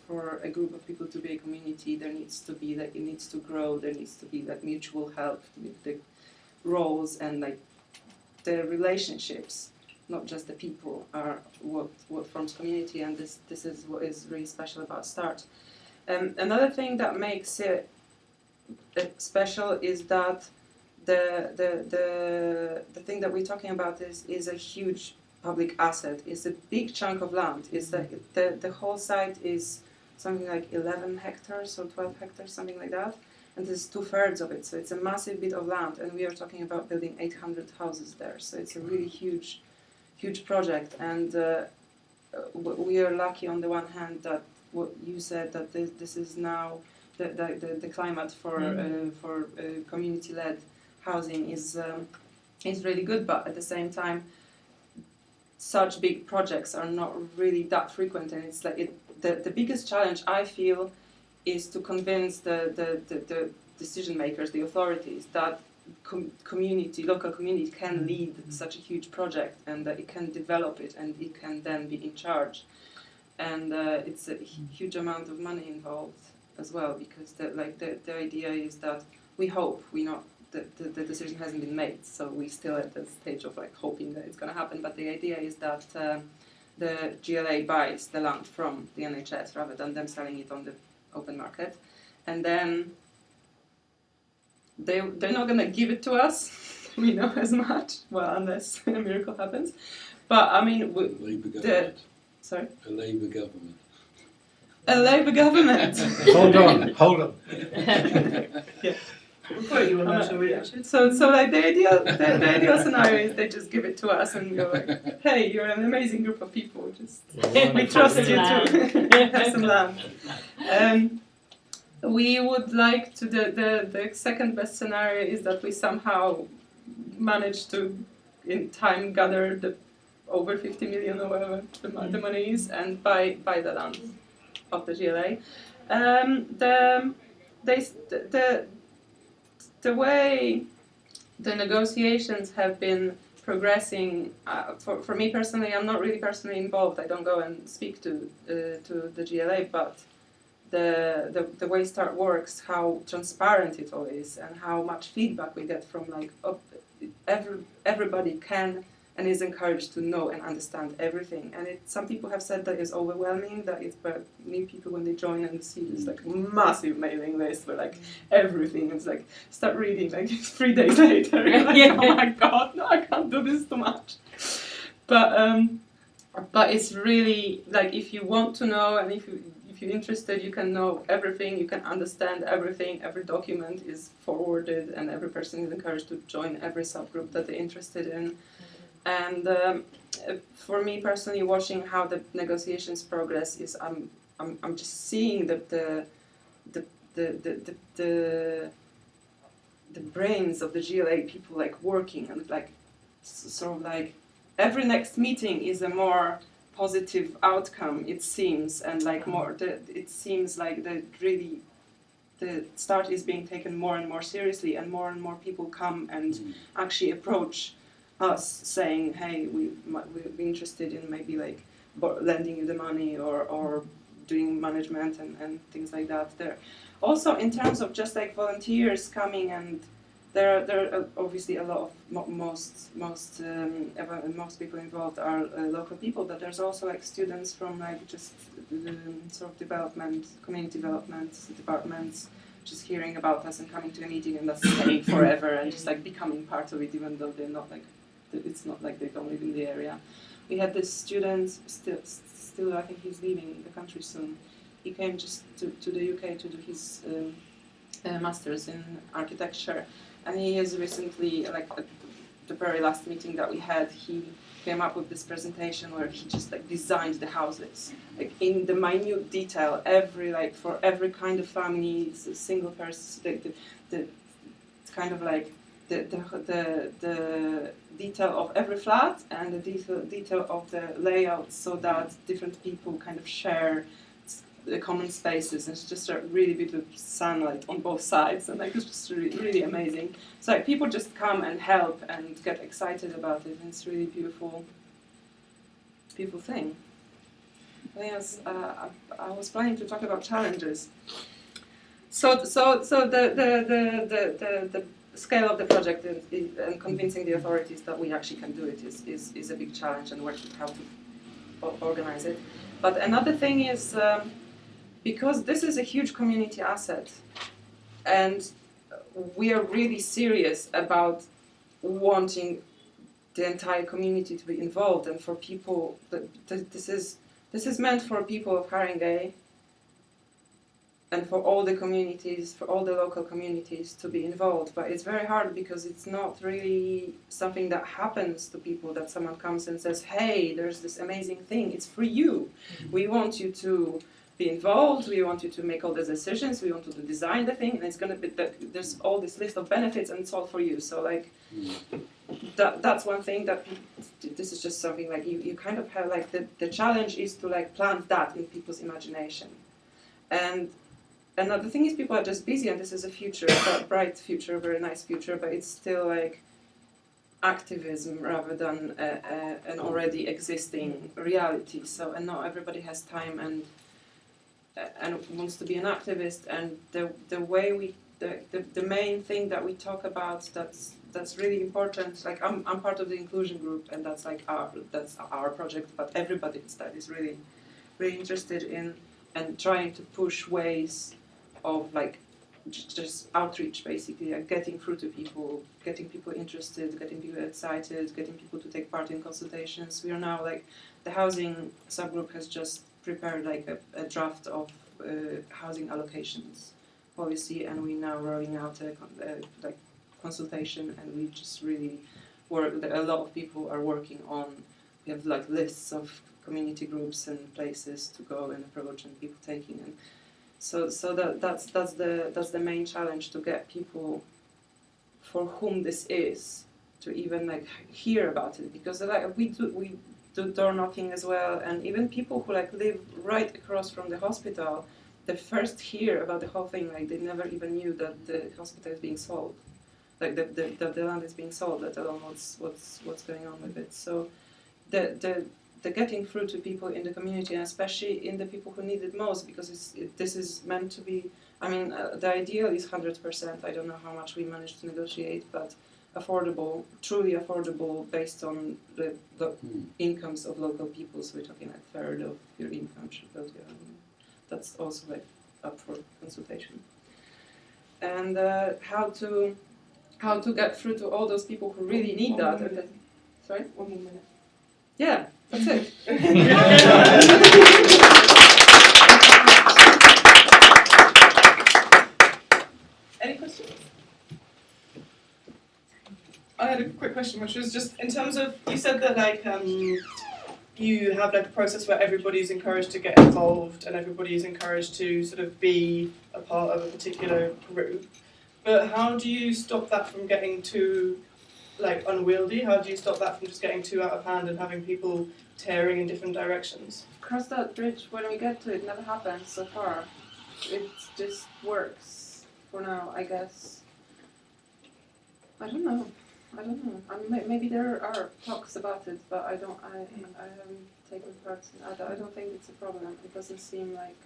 for a group of people to be a community, there needs to be like, it needs to grow, there needs to be like mutual help, the roles and like the relationships, not just the people, are what forms community, and this is what is really special about START. Another thing that makes it special is that the thing that we're talking about is a huge public asset. It's a big chunk of land. It's the whole site is something like 11 hectares or 12 hectares, something like that. And this is 2/3 of it, so it's a massive bit of land, and we are talking about building 800 houses there. So it's a really huge project, and we are lucky on the one hand that what you said, that this is now the climate for community-led housing is really good, but at the same time, such big projects are not really that frequent, and it's like the biggest challenge I feel is to convince the decision makers, the authorities, that local community can lead such a huge project, and that it can develop it, and it can then be in charge. And it's a huge amount of money involved as well, because the idea is that we hope, the decision hasn't been made, so we're still at the stage of like hoping that it's going to happen, but the idea is that the GLA buys the land from the NHS rather than them selling it on the open market, and then they're not going to give it to us, we know as much, well, unless a miracle happens. But I mean, sorry?
A Labour government.
A Labour government.
Hold on.
Yeah. So like the ideal scenario is they just give it to us and go like, hey, you're an amazing group of people, just we trust you to have some land. We would like to, the second best scenario is that we somehow manage to in time gather the over 50 million or whatever the money is, and buy the land of the GLA. The way the negotiations have been progressing, for me personally, I'm not really personally involved. I don't go and speak to the GLA, but the way START works, how transparent it all is, and how much feedback we get from like everybody can and is encouraged to know and understand everything. And some people have said that it's overwhelming, that it's, but new people when they join and see this like massive mailing list where like everything is like, start reading like 3 days later, you're like, oh my god, no, I can't do this too much. But it's really like, if you want to know, and if you're interested, you can know everything, you can understand everything, every document is forwarded, and every person is encouraged to join every subgroup that they're interested in. And for me personally, watching how the negotiations progress is, I'm just seeing the brains of the GLA people like working, and like sort of like every next meeting is a more positive outcome, it seems, and like more it seems like the START is being taken more and more seriously, and more people come and actually approach us saying, hey, we're interested in maybe like lending you the money or doing management and things like that. There also, in terms of just like volunteers coming, and there are obviously a lot of most people involved are local people, but there's also like students from like just sort of development, community development departments, just hearing about us and coming to a meeting and just staying forever and just like becoming part of it, even though they're not like, it's not like they don't live in the area. We had this student, still I think he's leaving the country soon. He came just to the UK to do his master's in architecture, and he has recently, like at the very last meeting that we had, he came up with this presentation where he just like designed the houses, like in the minute detail, for every kind of family, single person, the kind of like the detail of every flat and the detail of the layout, so that different people kind of share the common spaces, and it's just a really bit of sunlight on both sides, and like it's just really, really amazing. So like, people just come and help and get excited about it, and it's really beautiful thing. Yes, I was planning to talk about challenges. So the scale of the project and convincing the authorities that we actually can do it is a big challenge, and working how to organize it. But another thing is, because this is a huge community asset, and we are really serious about wanting the entire community to be involved, and for people this is meant for people of Haringey and for all the communities, for all the local communities to be involved. But it's very hard because it's not really something that happens to people, that someone comes and says, hey, there's this amazing thing, it's for you. We want you to be involved, we want you to make all the decisions, we want you to design the thing, and it's going to be, there's all this list of benefits and it's all for you. So like, that's one thing that, this is just something like you kind of have like, the challenge is to like plant that in people's imagination. And another thing is people are just busy, and this is a future, a bright future, a very nice future, but it's still like activism rather than an already existing reality. So, and not everybody has time and wants to be an activist. And the way we, the main thing that we talk about that's really important. Like I'm part of the inclusion group, and that's like our project. But everybody that is really interested in and trying to push ways of like just outreach, basically, like getting through to people, getting people interested, getting people excited, getting people to take part in consultations. We are now like, the housing subgroup has just prepared like a draft of housing allocations policy, and we now rolling out a like consultation, and we just really work. A lot of people are working on. We have like lists of community groups and places to go and approach, and people taking, and so that's the main challenge, to get people for whom this is to even like hear about it, because like we do door knocking as well, and even people who like live right across from the hospital, they first hear about the whole thing, like they never even knew that the hospital is being sold, like the land is being sold, let alone what's going on with it. So the getting through to people in the community, and especially in the people who need it most, because this is meant to be, I mean, the ideal is 100%. I don't know how much we managed to negotiate, but affordable, truly affordable, based on the incomes of local people. So we're talking like a third of your income should go to your home. That's also like up for consultation. And how to get through to all those people who really need that. Sorry? 1 more minute. Yeah, that's it.
Any questions? I had a quick question, which was just in terms of, you said that like you have like a process where everybody's encouraged to get involved and everybody's encouraged to sort of be a part of a particular group. But how do you stop that from getting too like unwieldy? How do you stop that from just getting too out of hand and having people tearing in different directions?
Cross that bridge when we get to it. Never happened so far. It just works for now, I guess. I don't know. I mean, maybe there are talks about it, but I haven't taken part in it. I don't think it's a problem. It doesn't seem like.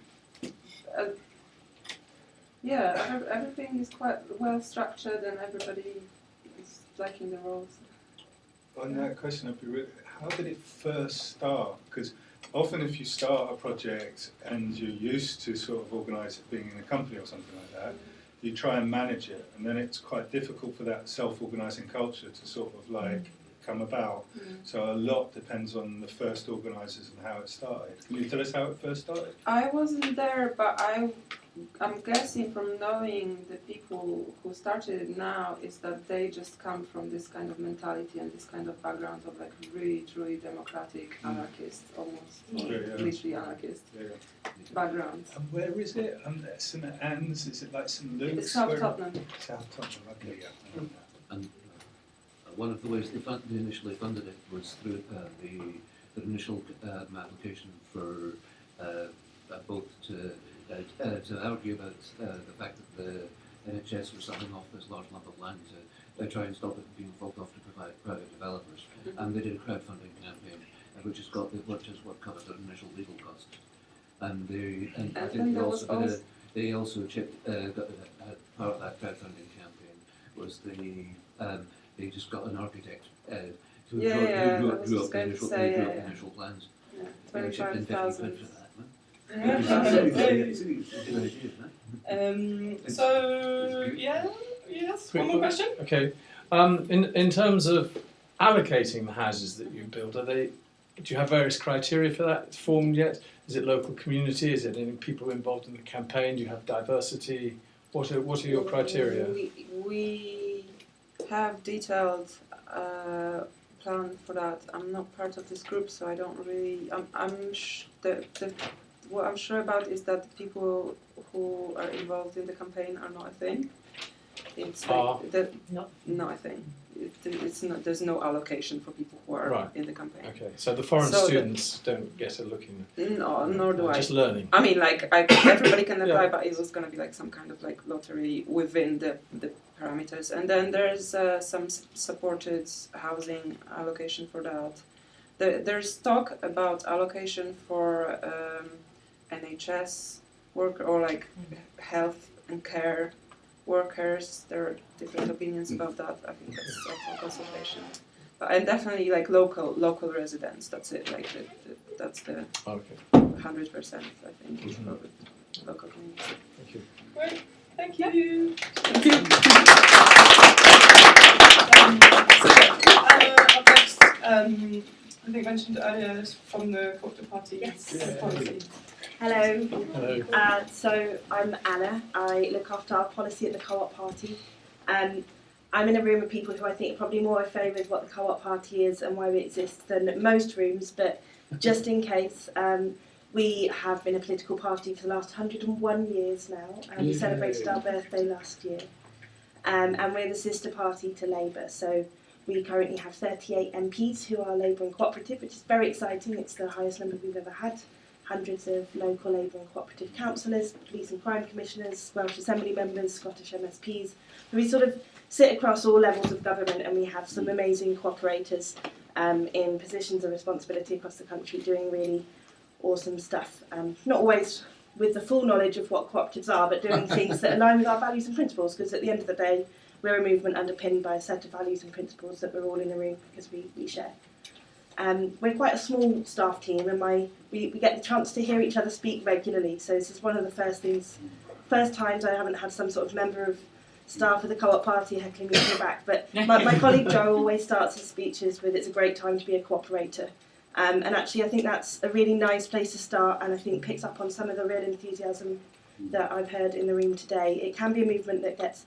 Yeah, everything is quite well structured, and everybody is liking the roles.
On that question, how did it first start? Because often if you start a project and you're used to sort of organise it being in a company or something like that, you try and manage it, and then it's quite difficult for that self-organising culture to sort of like come about. So a lot depends on the first organisers and how it started. Can you tell us how it first started?
I wasn't there, but I'm guessing from knowing the people who started it now is that they just come from this kind of mentality and this kind of background of like really truly democratic anarchist, almost literally anarchist background.
And where is it? St Ann's? Is it like St Luke's?
It's South Tottenham.
South Tottenham, okay, yeah.
And one of the ways they initially funded it was through the initial application for both to argue about the fact that the NHS was selling off this large lump of land to try and stop it being forked off to private developers. And they did a crowdfunding campaign, which is what covered their initial legal costs. And I think they also chipped got part of that crowdfunding campaign was they just got an architect who drew up the initial plans.
Yeah,
They chipped in 50 quid for that.
So yeah, Yes, one more question.
Okay. In terms of allocating the houses that you build, do you have various criteria for that formed yet? Is it local community? Is it any people involved in the campaign? Do you have diversity? What are your criteria?
We have detailed plan for that. I'm not part of this group, so I don't really. What I'm sure about is that the people who are involved in the campaign are not a thing. It's like not a thing. It's not. There's no allocation for people who are in the campaign.
Okay, so the foreign students don't get a look in.
No, nor do I.
Just learning.
I mean, everybody can apply, but it was going to be like some kind of like lottery within the parameters. And then there's some supported housing allocation for that. There's talk about allocation for NHS work or like health and care workers. There are different opinions about that. I think that's up for consultation. And definitely like local residents. That's it. Like that's the 100%. I think is probably local community.
Thank you.
Great. Thank you.
Thank you.
Up next, I think mentioned earlier from the Co-operative Party.
Yes.
Policy.
Hello.
Hello.
So I'm Anna. I look after our policy at the Co-op Party. I'm in a room of people who I think are probably more familiar with what the Co-op Party is and why we exist than most rooms, but just in case, we have been a political party for the last 101 years now, and we celebrated our birthday last year. And we're the sister party to Labour, so we currently have 38 MPs who are Labour and cooperative, which is very exciting. It's the highest number we've ever had. Hundreds of local Labour and cooperative councillors, police and crime commissioners, Welsh Assembly members, Scottish MSPs. We sort of sit across all levels of government, and we have some amazing cooperators in positions of responsibility across the country doing really awesome stuff. Not always with the full knowledge of what cooperatives are, but doing things that align with our values and principles, because at the end of the day, we're a movement underpinned by a set of values and principles that we're all in a room because we share. We're quite a small staff team, and we get the chance to hear each other speak regularly, so this is one of the first times I haven't had some sort of member of staff of the Co-op Party heckling me from the back, but my colleague Joe always starts his speeches with "It's a great time to be a cooperator," and actually I think that's a really nice place to start, and I think picks up on some of the real enthusiasm that I've heard in the room today. It can be a movement that gets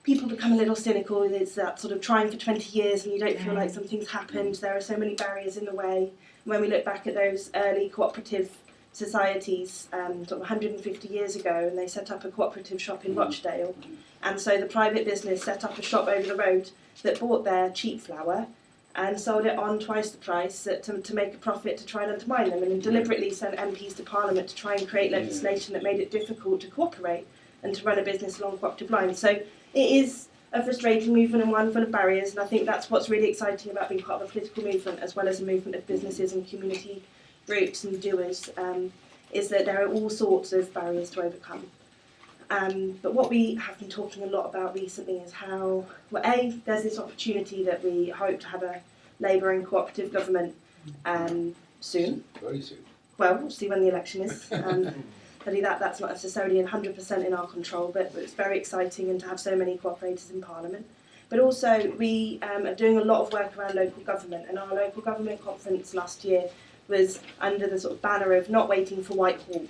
people become a little cynical. It's that sort of trying for 20 years and you don't feel like something's happened. There are so many barriers in the way. When we look back at those early cooperative societies, sort of 150 years ago, and they set up a cooperative shop in Rochdale, and so the private business set up a shop over the road that bought their cheap flour and sold it on twice the price to make a profit to try and undermine them, and deliberately sent MPs to Parliament to try and create legislation that made it difficult to cooperate and to run a business along cooperative lines. So it is a frustrating movement and one full of barriers, and I think that's what's really exciting about being part of a political movement as well as a movement of businesses and community groups and doers, is that there are all sorts of barriers to overcome. But what we have been talking a lot about recently is how, well, there's this opportunity that we hope to have a Labour and cooperative government soon.
Very soon.
Well, we'll see when the election is. That's not necessarily 100% in our control, but it's very exciting, and to have so many cooperators in Parliament. But also we are doing a lot of work around local government, and our local government conference last year was under the sort of banner of not waiting for Whitehall.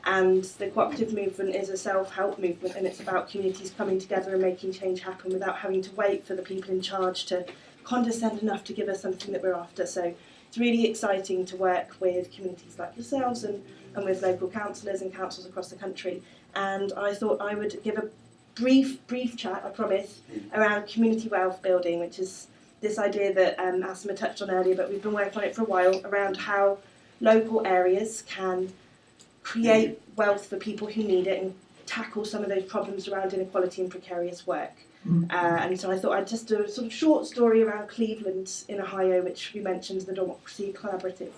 And the cooperative movement is a self-help movement, and it's about communities coming together and making change happen without having to wait for the people in charge to condescend enough to give us something that we're after. So it's really exciting to work with communities like yourselves and with local councillors and councils across the country. And I thought I would give a brief chat, I promise, around community wealth building, which is this idea that Asima touched on earlier, but we've been working on it for a while, around how local areas can create wealth for people who need it and tackle some of those problems around inequality and precarious work. And so I thought I'd just do a sort of short story around Cleveland in Ohio, which we mentioned, the Democracy Collaborative.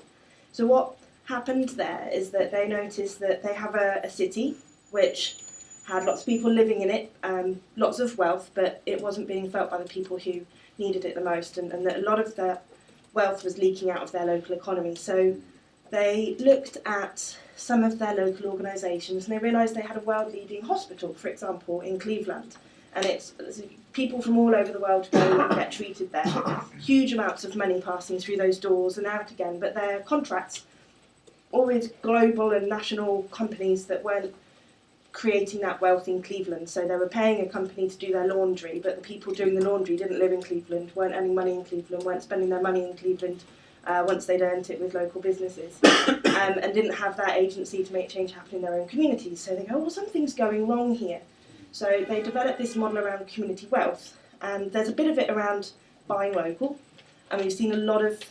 So what happened there is that they noticed that they have a city which had lots of people living in it, lots of wealth, but it wasn't being felt by the people who needed it the most, and that a lot of their wealth was leaking out of their local economy. So they looked at some of their local organisations, and they realised they had a world-leading hospital, for example, in Cleveland. and it's people from all over the world go and get treated there. Huge amounts of money passing through those doors and out again, but they're contracts all with global and national companies that weren't creating that wealth in Cleveland. So they were paying a company to do their laundry, but the people doing the laundry didn't live in Cleveland, weren't earning money in Cleveland, weren't spending their money in Cleveland once they'd earned it with local businesses, and didn't have that agency to make change happen in their own communities. So they go, well, something's going wrong here. So they developed this model around community wealth, and there's a bit of it around buying local, and we've seen a lot of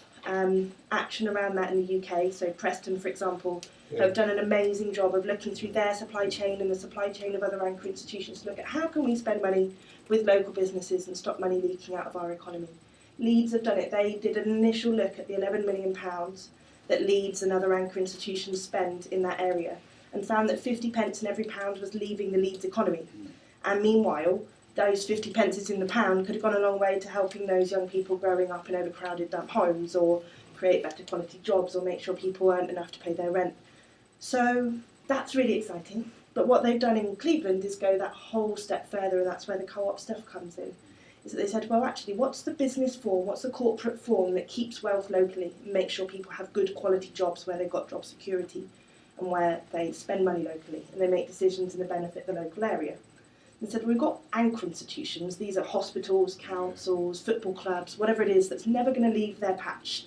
action around that in the UK. So Preston, for example, have done an amazing job of looking through their supply chain and the supply chain of other anchor institutions to look at how can we spend money with local businesses and stop money leaking out of our economy. Leeds have done it. They did an initial look at the £11 million that Leeds and other anchor institutions spend in that area, and found that 50 pence in every pound was leaving the Leeds economy. And meanwhile, those 50 pences in the pound could have gone a long way to helping those young people growing up in overcrowded damp homes, or create better quality jobs, or make sure people earned enough to pay their rent. So that's really exciting. But what they've done in Cleveland is go that whole step further, and that's where the co-op stuff comes in. Is that they said, well, actually, what's the business form, what's the corporate form that keeps wealth locally and makes sure people have good quality jobs where they've got job security and where they spend money locally and they make decisions in the benefit of the local area. And said, we've got anchor institutions, these are hospitals, councils, football clubs, whatever it is that's never going to leave their patch.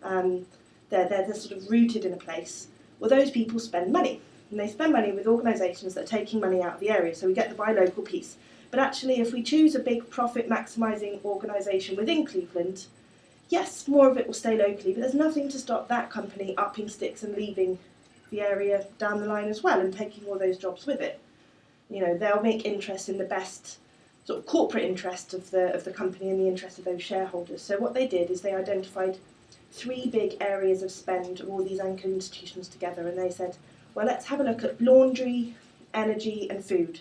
They're sort of rooted in a place. Well, those people spend money, and they spend money with organisations that are taking money out of the area, so we get the buy local piece. But actually, if we choose a big profit maximising organisation within Cleveland, yes, more of it will stay locally, but there's nothing to stop that company upping sticks and leaving the area down the line as well and taking all those jobs with it. You know, they'll make interest in the best sort of corporate interest of the company and the interest of those shareholders. So what they did is they identified 3 big areas of spend of all these anchor institutions together, and they said, well, let's have a look at laundry, energy and food.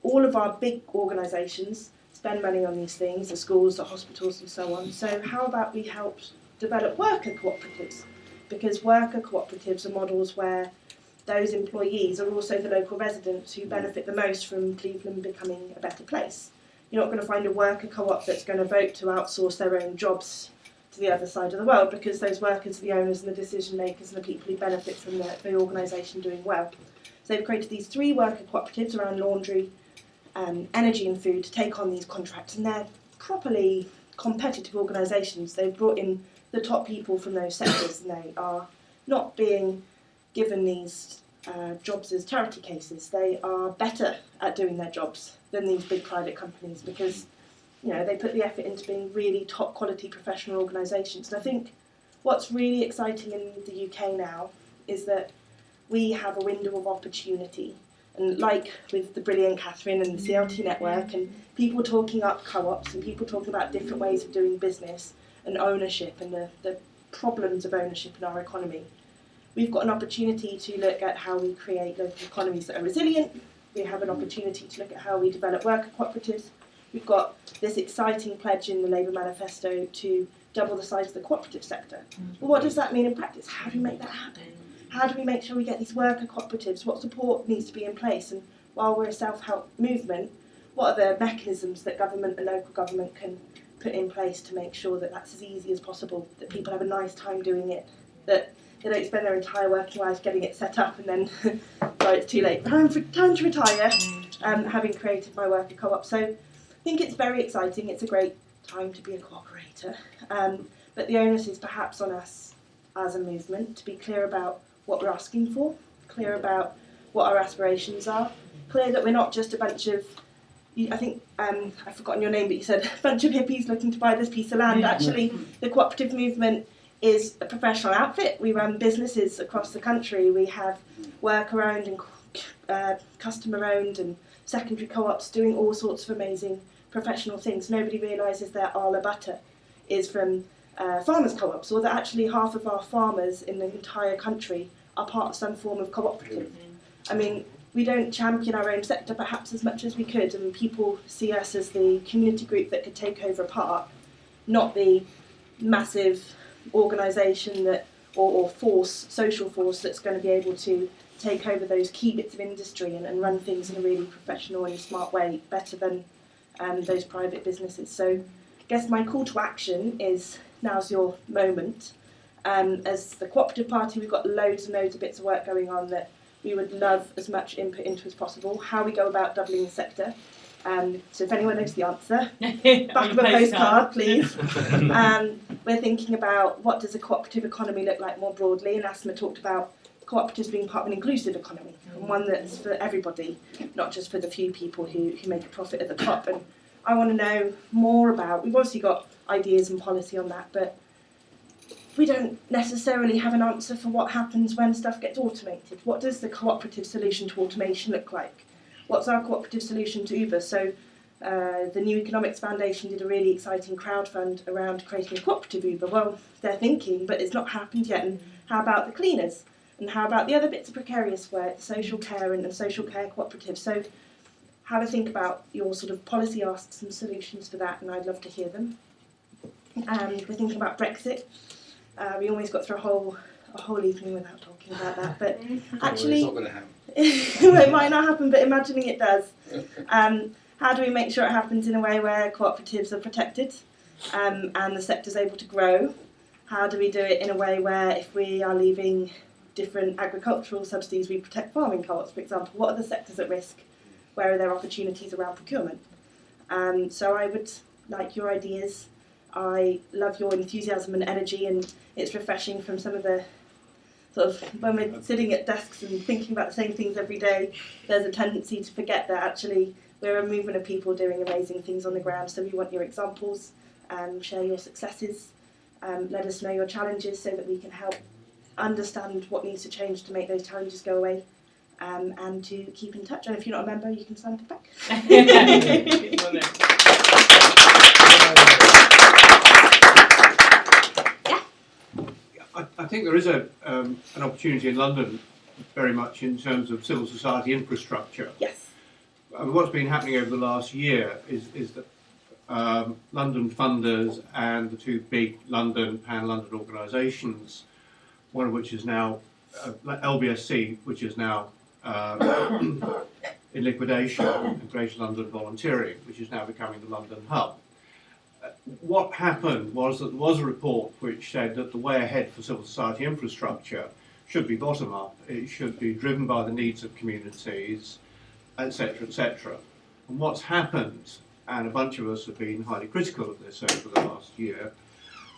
All of our big organisations spend money on these things, the schools, the hospitals and so on. So how about we help develop worker cooperatives? Because worker cooperatives are models where those employees are also the local residents who benefit the most from Cleveland becoming a better place. You're not going to find a worker co-op that's going to vote to outsource their own jobs to the other side of the world, because those workers are the owners and the decision makers and the people who benefit from the organisation doing well. So they've created these 3 worker cooperatives around laundry, energy and food to take on these contracts, and they're properly competitive organisations. They've brought in the top people from those sectors, and they are not being given these jobs as charity cases. They are better at doing their jobs than these big private companies, because they put the effort into being really top quality professional organisations. And I think what's really exciting in the UK now is that we have a window of opportunity. And like with the brilliant Catherine and the CLT network and people talking up co-ops and people talking about different ways of doing business and ownership and the problems of ownership in our economy, we've got an opportunity to look at how we create local economies that are resilient. We have an opportunity to look at how we develop worker cooperatives. We've got this exciting pledge in the Labour manifesto to double the size of the cooperative sector. Well, what does that mean in practice? How do we make that happen? How do we make sure we get these worker cooperatives? What support needs to be in place? And while we're a self-help movement, what are the mechanisms that government and local government can put in place to make sure that that's as easy as possible, that people have a nice time doing it, that they don't spend their entire working life getting it set up and then, sorry, it's too late, time to retire, having created my worker co-op. So I think it's very exciting. It's a great time to be a cooperator. But the onus is perhaps on us as a movement to be clear about what we're asking for, clear about what our aspirations are, clear that we're not just a bunch of, I think, I've forgotten your name, but you said a bunch of hippies looking to buy this piece of land. Actually, the cooperative movement is a professional outfit. We run businesses across the country. We have worker-owned and customer-owned and secondary co-ops doing all sorts of amazing professional things. Nobody realises that our butter is from farmers' co-ops, or that actually half of our farmers in the entire country are part of some form of cooperative. I mean, we don't champion our own sector perhaps as much as we could, and people see us as the community group that could take over a part, not the massive organisation that or force, social force that's going to be able to take over those key bits of industry and run things in a really professional and smart way, better than those private businesses. So I guess my call to action is now's your moment. As the Cooperative Party, we've got loads and loads of bits of work going on that we would love as much input into as possible. How we go about doubling the sector. So if anyone knows the answer, back of a postcard, please. We're thinking about what does a cooperative economy look like more broadly, and Asima talked about cooperatives being part of an inclusive economy, and one that's for everybody, not just for the few people who make a profit at the top. And I want to know more about, we've obviously got ideas and policy on that, but we don't necessarily have an answer for what happens when stuff gets automated. What does the cooperative solution to automation look like? What's our cooperative solution to Uber? So the New Economics Foundation did a really exciting crowdfund around creating a cooperative Uber. Well, they're thinking, but it's not happened yet. And how about the cleaners? And how about the other bits of precarious work, the social care and the social care cooperatives? So have a think about your sort of policy asks and solutions for that, and I'd love to hear them. And we're thinking about Brexit. We almost got through a whole evening without talking about that, but actually,
it's not going to happen.
Well, it might not happen, but imagining it does. How do we make sure it happens in a way where cooperatives are protected and the sector's able to grow? How do we do it in a way where if we are leaving different agricultural subsidies, we protect farming co-ops, for example? What are the sectors at risk? Where are there opportunities around procurement? So I would like your ideas. I love your enthusiasm and energy, and it's refreshing from some of the sort of, when we're sitting at desks and thinking about the same things every day, there's a tendency to forget that actually we're a movement of people doing amazing things on the ground. So we want your examples, share your successes, let us know your challenges so that we can help understand what needs to change to make those challenges go away, and to keep in touch. And if you're not a member, you can sign up back.
I think there is an opportunity in London, very much in terms of civil society infrastructure.
Yes.
What's been happening over the last year is that London funders and the two big pan-London organisations, one of which is now LBSC, which is now in liquidation, and Greater London Volunteering, which is now becoming the London Hub. What happened was that there was a report which said that the way ahead for civil society infrastructure should be bottom-up. It should be driven by the needs of communities, etc., etc. And what's happened, and a bunch of us have been highly critical of this over the last year,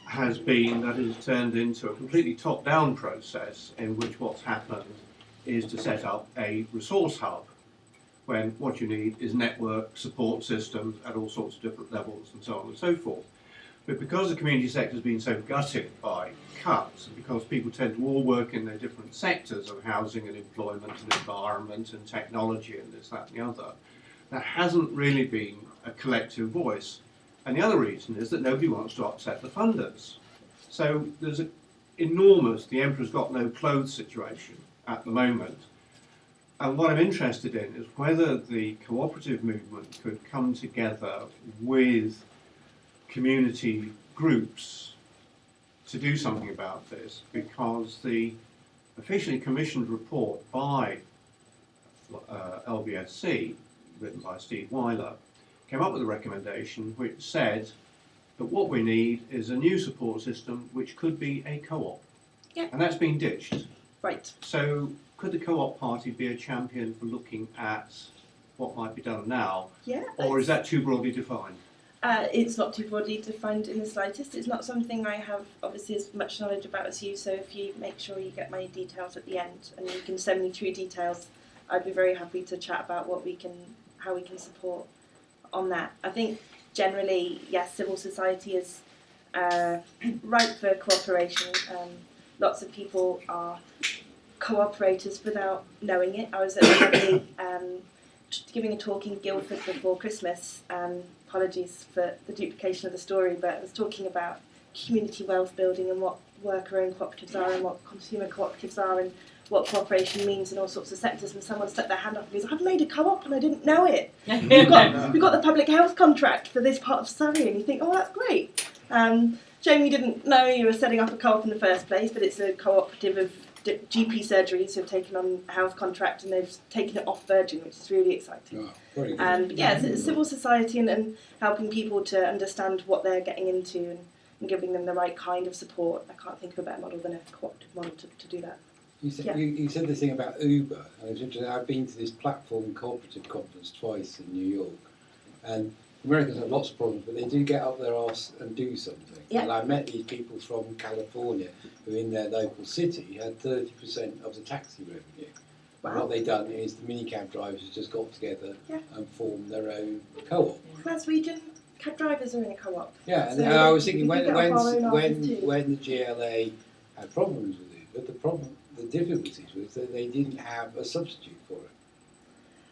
has been that it has turned into a completely top-down process in which what's happened is to set up a resource hub, when what you need is network support systems at all sorts of different levels and so on and so forth. But because the community sector has been so gutted by cuts, and because people tend to all work in their different sectors of housing and employment and environment and technology and this, that and the other, there hasn't really been a collective voice. And the other reason is that nobody wants to upset the funders. So there's an enormous, the emperor's got no clothes situation at the moment. And what I'm interested in is whether the cooperative movement could come together with community groups to do something about this, because the officially commissioned report by LBSC, written by Steve Weiler, came up with a recommendation which said that what we need is a new support system which could be a co-op.
Yeah.
And that's been ditched.
Right.
So could the co-op party be a champion for looking at what might be done now?
Yeah.
Or is that too broadly defined?
It's not too broadly defined in the slightest. It's not something I have obviously as much knowledge about as you, so if you make sure you get my details at the end and you can send me through details, I'd be very happy to chat about how we can support on that. I think generally, yes, civil society is ripe for cooperation. Lots of people are cooperators without knowing it. I was at Birley giving a talk in Guildford before Christmas. Apologies for the duplication of the story, but I was talking about community wealth building and what worker-owned cooperatives are and what consumer cooperatives are and what cooperation means in all sorts of sectors, and someone stuck their hand up and goes, I've made a co-op and I didn't know it. We've got the public health contract for this part of Surrey, and you think, oh, that's great. shame you didn't know you were setting up a co-op in the first place, but it's a cooperative of GP surgeries who have taken on a house contract and they've taken it off Virgin, which is really exciting.
Oh, very good.
But yeah, it's civil society and helping people to understand what they're getting into and giving them the right kind of support. I can't think of a better model than a cooperative model to do that.
You said,
Yeah.
you said the thing about Uber. I was interested, I've been to this platform cooperative conference twice in New York, and Americans have lots of problems, but they do get up their arse and do something.
Yeah.
And I met these people from California who in their local city had 30% of the taxi revenue. And what they've done is the minicab drivers just got together and formed their own co-op.
Glaswegian cab drivers are in a co-op.
Yeah, and
So
I was thinking
we
when
can get off our own arses too.
the GLA had problems with it, but the difficulties was that they didn't have a substitute for it.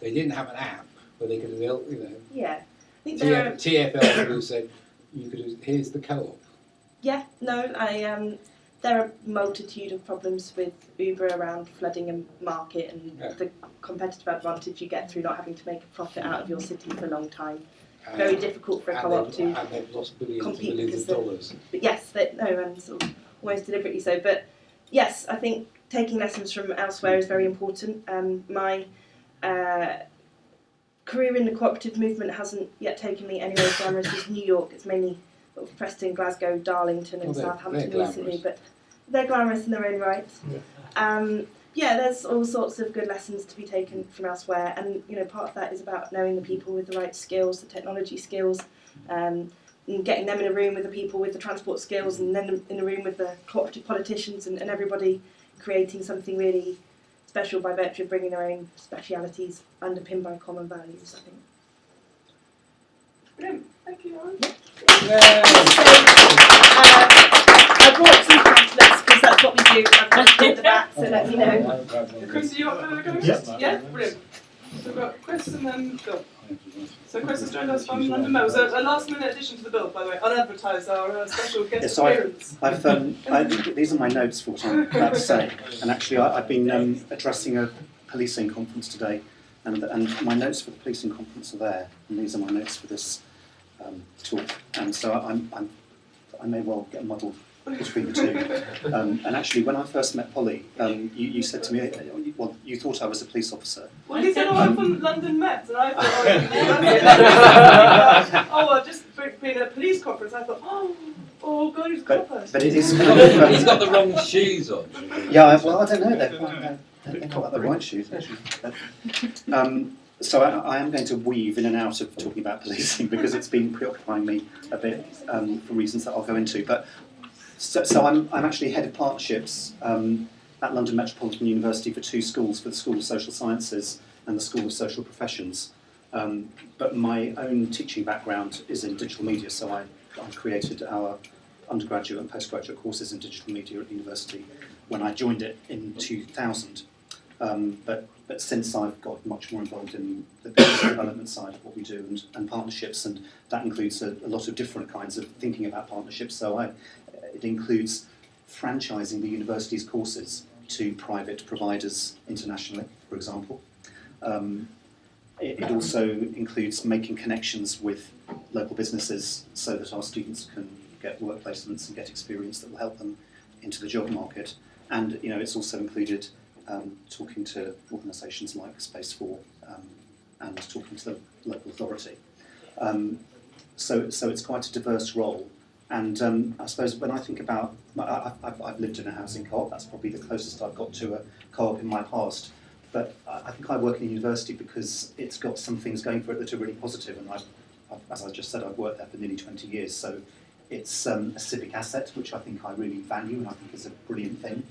They didn't have an app where they could have,
Yeah. I think there are,
TfL could have said, here's the co-op.
yeah, no, there are a multitude of problems with Uber around flooding a market and the competitive advantage you get through not having to make a profit out of your city for a long time. Very difficult for a co-op to
And they've lost billions and
compete
billions of dollars.
But yes, and sort of almost deliberately so. But yes, I think taking lessons from elsewhere is very important. My career in the cooperative movement hasn't yet taken me anywhere as glamorous as New York. It's mainly sort of Preston, Glasgow, Darlington and Southampton recently, but they're glamorous in their own right. Yeah, there's all sorts of good lessons to be taken from elsewhere, and part of that is about knowing the people with the right skills, the technology skills, and getting them in a room with the people with the transport skills, and then in a room with the cooperative politicians, and everybody creating something really special by virtue of bringing their own specialities underpinned by common values, I think.
Brilliant. Thank you, Lauren.
I brought some pamphlets because that's what we do. I've got them at the back, so let me know.
Chris, you want to go next? Yeah, brilliant. So we've got Chris and then Bill. So Chris has joined us from London Met. It was a last-minute addition to the bill, by the way, unadvertised, our special guest appearance.
These are my notes for what I'm about to say. And actually, I've been addressing a policing conference today, and my notes for the policing conference are there, and these are my notes for this talk. And so I may well get muddled between the two. And actually, when I first met Polly, you said to me, well, you thought I was a police officer.
Well, he said, I'm from London Met, and I thought, just being at a police conference, I thought, oh God, he's a copper.
But it is
he's got the wrong shoes on.
Yeah, well, I don't know, they're not the right shoes, actually. So I am going to weave in and out of talking about policing because it's been preoccupying me a bit for reasons that I'll go into. But so I'm actually head of partnerships at London Metropolitan University for two schools, for the School of Social Sciences and the School of Social Professions. But my own teaching background is in digital media, so I created our undergraduate and postgraduate courses in digital media at the university when I joined it in 2000. But since I've got much more involved in the business development side of what we do and partnerships, and that includes a lot of different kinds of thinking about partnerships. So it includes franchising the university's courses to private providers internationally, for example. It also includes making connections with local businesses so that our students can get work placements and get experience that will help them into the job market. And it's also included talking to organisations like Space 4 and talking to the local authority. So it's quite a diverse role. And I suppose when I think about, I've lived in a housing co-op, that's probably the closest I've got to a co-op in my past. But I think I work in a university because it's got some things going for it that are really positive. And as I just said, I've worked there for nearly 20 years. So it's a civic asset, which I think I really value and I think is a brilliant thing.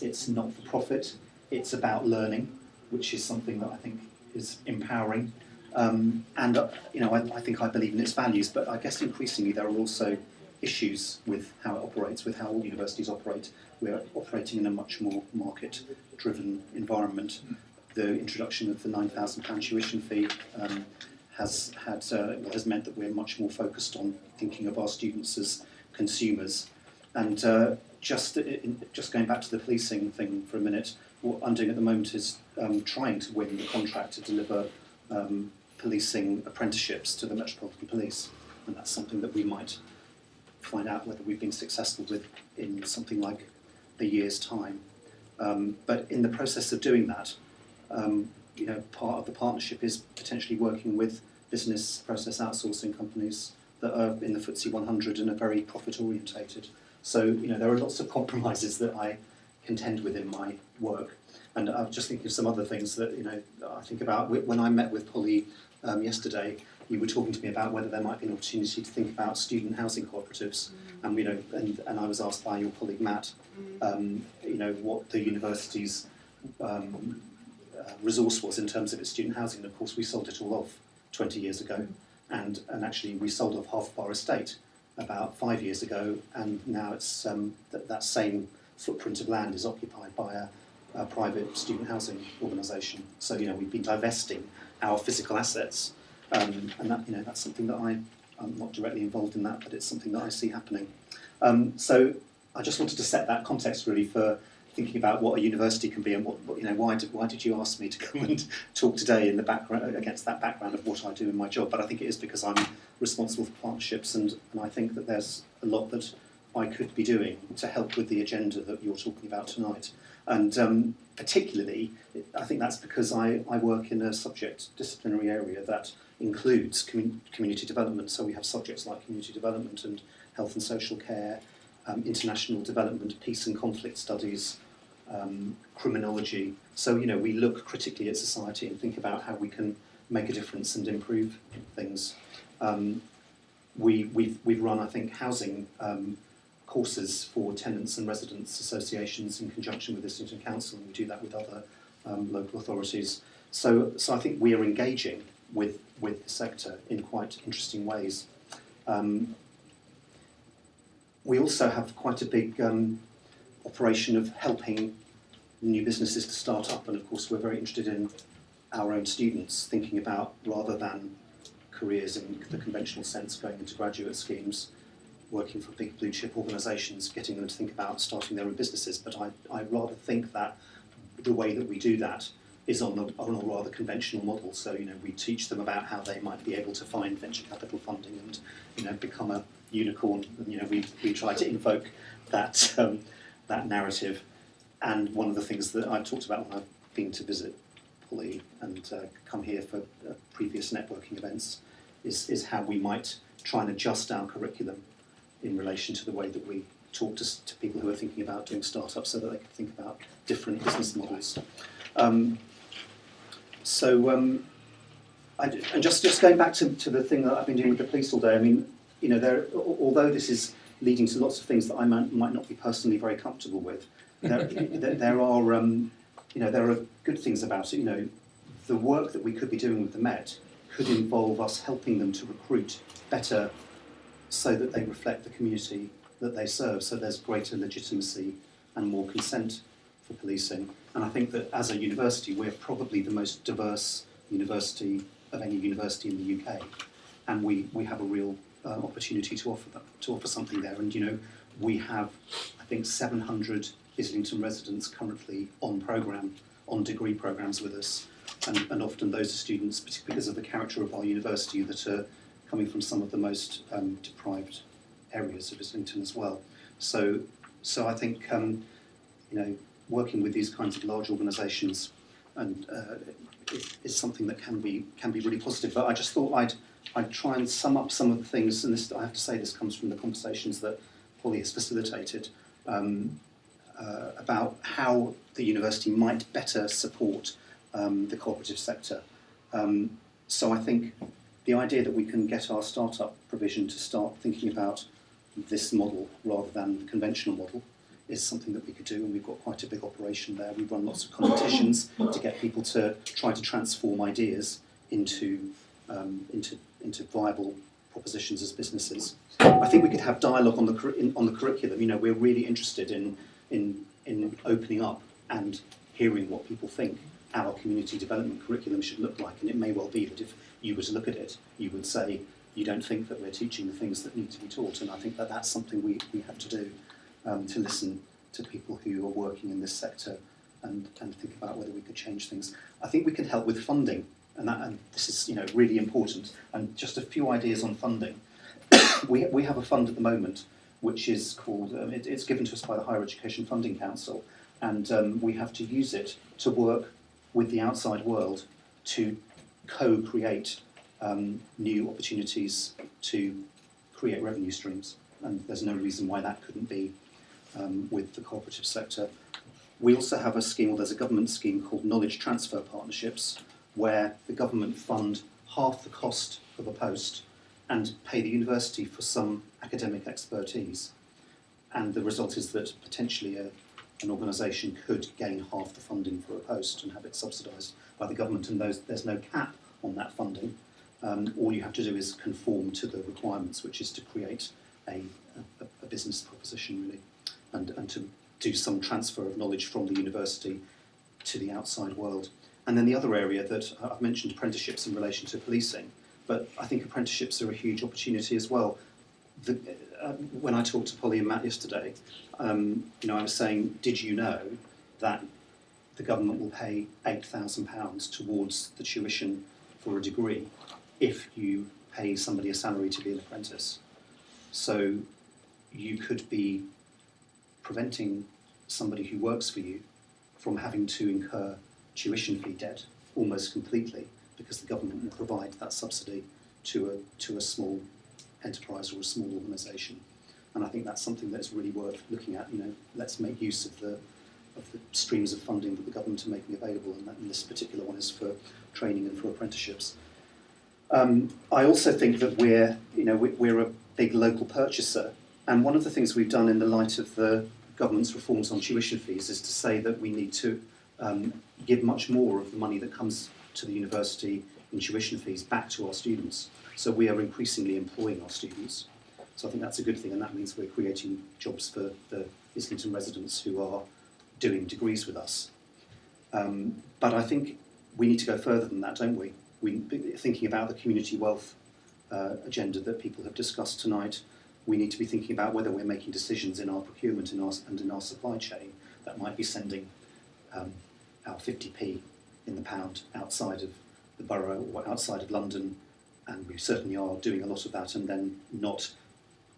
It's not for profit. It's about learning, which is something that I think is empowering. And I think I believe in its values, but I guess increasingly there are also issues with how it operates, with how all universities operate. We're operating in a much more market-driven environment. The introduction of the £9,000 tuition fee has meant that we're much more focused on thinking of our students as consumers. And just going back to the policing thing for a minute, what I'm doing at the moment is trying to win the contract to deliver policing apprenticeships to the Metropolitan Police, and that's something that we might find out whether we've been successful with in something like a year's time. But in the process of doing that, part of the partnership is potentially working with business process outsourcing companies that are in the FTSE 100 and are very profit orientated. So there are lots of compromises that I contend with in my work. And I'm just thinking of some other things that I think about. When I met with Polly yesterday, you were talking to me about whether there might be an opportunity to think about student housing cooperatives, and I was asked by your colleague Matt, what the university's resource was in terms of its student housing. And of course, we sold it all off 20 years ago, and actually we sold off half of our estate about 5 years ago, and now it's that same footprint of land is occupied by a private student housing organisation. So we've been divesting our physical assets. And that's something that I'm not directly involved in that, but it's something that I see happening. So I just wanted to set that context really for thinking about what a university can be, and why did you ask me to come and talk today in the background against that background of what I do in my job? But I think it is because I'm responsible for partnerships, and I think that there's a lot that I could be doing to help with the agenda that you're talking about tonight. And particularly, I think that's because I work in a subject disciplinary area that includes community development. So we have subjects like community development and health and social care, international development, peace and conflict studies, criminology. So we look critically at society and think about how we can make a difference and improve things. We've run, I think, housing courses for tenants and residents associations in conjunction with the Islington Council, and we do that with other local authorities. So I think we are engaging with the sector in quite interesting ways. We also have quite a big operation of helping new businesses to start up, and of course we're very interested in our own students, thinking about, rather than careers in the conventional sense, going into graduate schemes, working for big blue chip organisations, getting them to think about starting their own businesses. But I rather think that the way that we do that is on a rather conventional model. So we teach them about how they might be able to find venture capital funding and become a unicorn. And we try to invoke that that narrative. And one of the things that I've talked about when I've been to visit Polly and come here for previous networking events is how we might try and adjust our curriculum in relation to the way that we talk to people who are thinking about doing startups, so that they can think about different business models. And just going back to the thing that I've been doing with the police all day, I mean, although this is leading to lots of things that I might not be personally very comfortable with, there are good things about it. The work that we could be doing with the Met could involve us helping them to recruit better, so that they reflect the community that they serve, so there's greater legitimacy and more consent for policing. And I think that as a university, we're probably the most diverse university of any university in the UK, and we have a real opportunity to offer something there. And we have, I think, 700 Islington residents currently on degree programmes with us, and often those are students, particularly because of the character of our university, that are coming from some of the most deprived areas of Islington as well. So I think working with these kinds of large organisations and is something that can be really positive. But I just thought I'd try and sum up some of the things, and this, I have to say, this comes from the conversations that Polly has facilitated about how the university might better support the cooperative sector. So I think the idea that we can get our startup provision to start thinking about this model rather than the conventional model is something that we could do, and we've got quite a big operation there. We run lots of competitions to get people to try to transform ideas into viable propositions as businesses. I think we could have dialogue on the curriculum. We're really interested in opening up and hearing what people think our community development curriculum should look like. And it may well be that if you were to look at it, you would say you don't think that we're teaching the things that need to be taught. And I think that that's something we have to do, to listen to people who are working in this sector and think about whether we could change things. I think we can help with funding, and this is really important. And just a few ideas on funding. We have a fund at the moment which is called, it's given to us by the Higher Education Funding Council, and we have to use it to work with the outside world to co-create new opportunities to create revenue streams. And there's no reason why that couldn't be with the cooperative sector. We also have a scheme, or there's a government scheme called Knowledge Transfer Partnerships, where the government fund half the cost of a post and pay the university for some academic expertise. And the result is that potentially an organisation could gain half the funding for a post and have it subsidised by the government, and there's no cap on that funding. All you have to do is conform to the requirements, which is to create a business proposition, really, and to do some transfer of knowledge from the university to the outside world. And then the other area that I've mentioned, apprenticeships in relation to policing, but I think apprenticeships are a huge opportunity as well. When I talked to Polly and Matt yesterday, I was saying, did you know that the government will pay £8,000 towards the tuition for a degree if you pay somebody a salary to be an apprentice? So you could be preventing somebody who works for you from having to incur tuition fee debt almost completely, because the government will provide that subsidy to a small enterprise or a small organisation. And I think that's something that's really worth looking at. Let's make use of the streams of funding that the government are making available, and this particular one is for training and for apprenticeships. I also think that we're a big local purchaser, and one of the things we've done in the light of the government's reforms on tuition fees is to say that we need to give much more of the money that comes to the university in tuition fees back to our students. So we are increasingly employing our students. So I think that's a good thing, and that means we're creating jobs for the Islington residents who are doing degrees with us. But I think we need to go further than that, don't we? Thinking about the community wealth agenda that people have discussed tonight, we need to be thinking about whether we're making decisions in our procurement and in our supply chain that might be sending our 50p in the pound outside of the borough or outside of London, and we certainly are doing a lot of that, and then not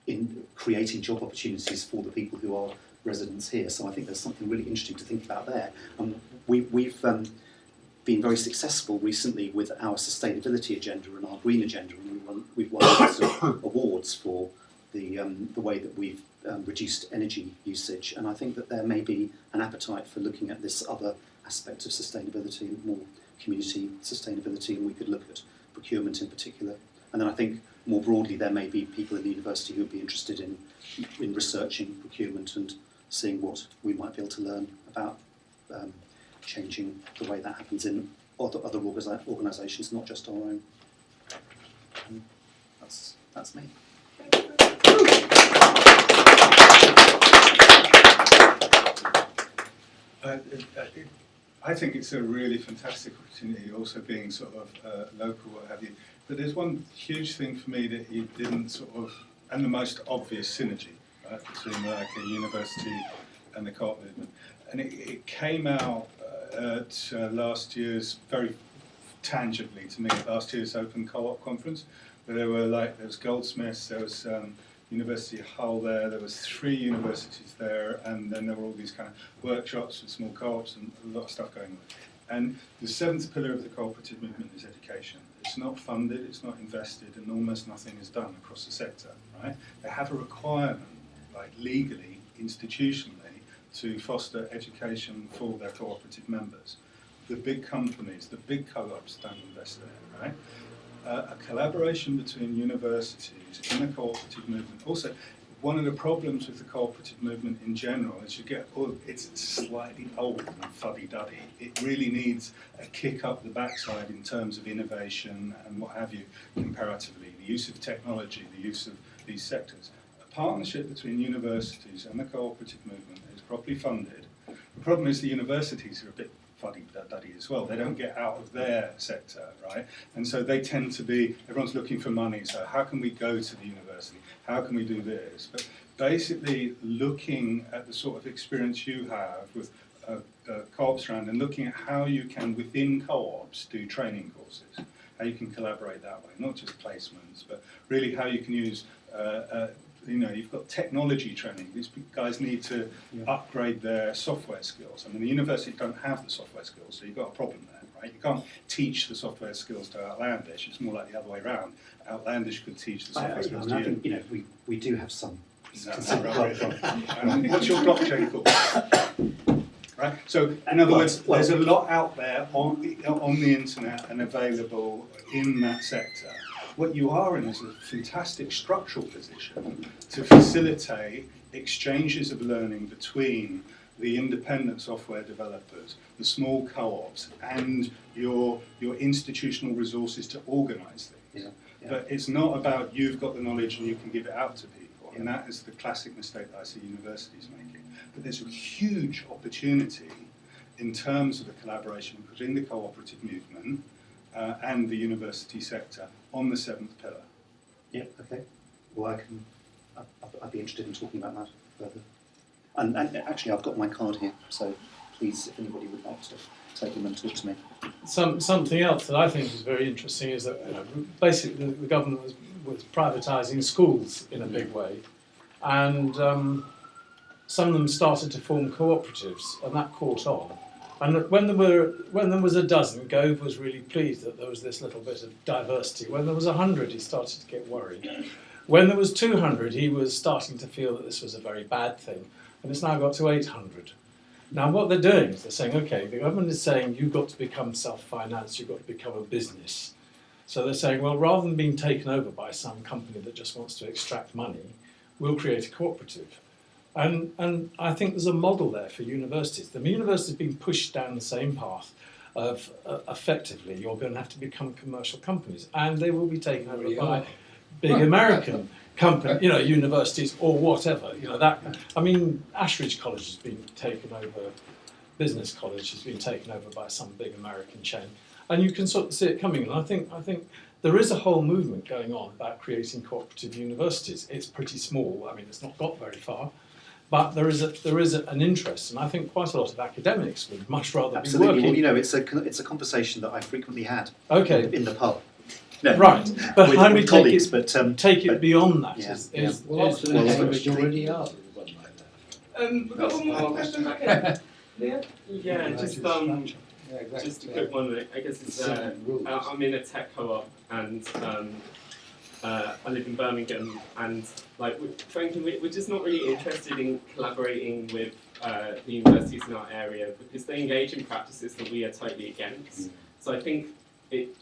in creating job opportunities for the people who are residents here. So I think there's something really interesting to think about there. We've been very successful recently with our sustainability agenda and our green agenda, and we've won lots of awards for the way that we've reduced energy usage. And I think that there may be an appetite for looking at this other aspect of sustainability and more community sustainability, and we could look at procurement in particular. And then I think more broadly there may be people in the university who would be interested in researching procurement and seeing what we might be able to learn about changing the way that happens in other organisations, not just our own. That's me.
I think it's a really fantastic opportunity, also being sort of local, what have you. But there's one huge thing for me that you didn't sort of, and the most obvious synergy, right, between like a university and the co-op movement. And it came out at last year's, very tangibly to me, last year's Open Co-op Conference, where there was Goldsmiths, there was University of Hull there was 3 universities there, and then there were all these kind of workshops with small co-ops and a lot of stuff going on. And the 7th pillar of the cooperative movement is education. It's not funded, it's not invested, and almost nothing is done across the sector, right? They have a requirement, like legally, institutionally, to foster education for their cooperative members. The big companies, the big co-ops don't invest there, right? A collaboration between universities in the cooperative movement. Also, one of the problems with the cooperative movement in general is it's slightly old and fuddy-duddy. It really needs a kick up the backside in terms of innovation and what have you, comparatively. The use of technology, the use of these sectors. A partnership between universities and the cooperative movement is properly funded. The problem is the universities are a bit fuddy-duddy as well. They don't get out of their sector, right? And so they tend to be, everyone's looking for money, so how can we go to the university? How can we do this? But basically looking at the sort of experience you have with co-ops around and looking at how you can, within co-ops, do training courses, how you can collaborate that way, not just placements, but really how you can use you've got technology training. These guys need to upgrade their software skills. I mean, the university don't have the software skills, so you've got a problem there, right? You can't teach the software skills to Outlandish. It's more like the other way around. Outlandish could teach the software skills to you.
I think we do have some.
What's your blockchain called? Right. So, in other words, there's a lot out there on the internet and available in that sector. What you are in is a fantastic structural position to facilitate exchanges of learning between the independent software developers, the small co-ops, and your institutional resources to organise things. But it's not about you've got the knowledge and you can give it out to people, and that is the classic mistake that I see universities making. But there's a huge opportunity in terms of the collaboration between the cooperative movement and the university sector on the seventh pillar.
Yeah, okay. Well, I'd be interested in talking about that further. And actually, I've got my card here, so please, if anybody would like to take them and talk to me.
Something else that I think is very interesting is that basically the government was privatising schools in a big way, and some of them started to form cooperatives, and that caught on. And when there was a dozen, Gove was really pleased that there was this little bit of diversity. When there was 100, he started to get worried. When there was 200, he was starting to feel that this was a very bad thing, and it's now got to 800. Now what they're doing is they're saying, okay, the government is saying you've got to become self-financed, you've got to become a business. So they're saying, well, rather than being taken over by some company that just wants to extract money, we'll create a cooperative. And I think there's a model there for universities. The universities being pushed down the same path of effectively you're going to have to become commercial companies, and they will be taken over by big American company, universities or whatever. Ashridge College has been taken over, Business College has been taken over by some big American chain, and you can sort of see it coming. And I think there is a whole movement going on about creating cooperative universities. It's pretty small. I mean, it's not got very far. But there is an interest, and I think quite a lot of academics would much rather be working.
Well, it's a conversation that I frequently had.
Okay.
In the pub. No,
right, but
with,
how do we
colleagues,
take it beyond that?
You already are.
We've got one more question back here. Leah?
Yeah, just a quick one. I guess it's I'm in a tech co-op, and I live in Birmingham, and frankly, we're just not really interested in collaborating with the universities in our area because they engage in practices that we are totally against. So I think it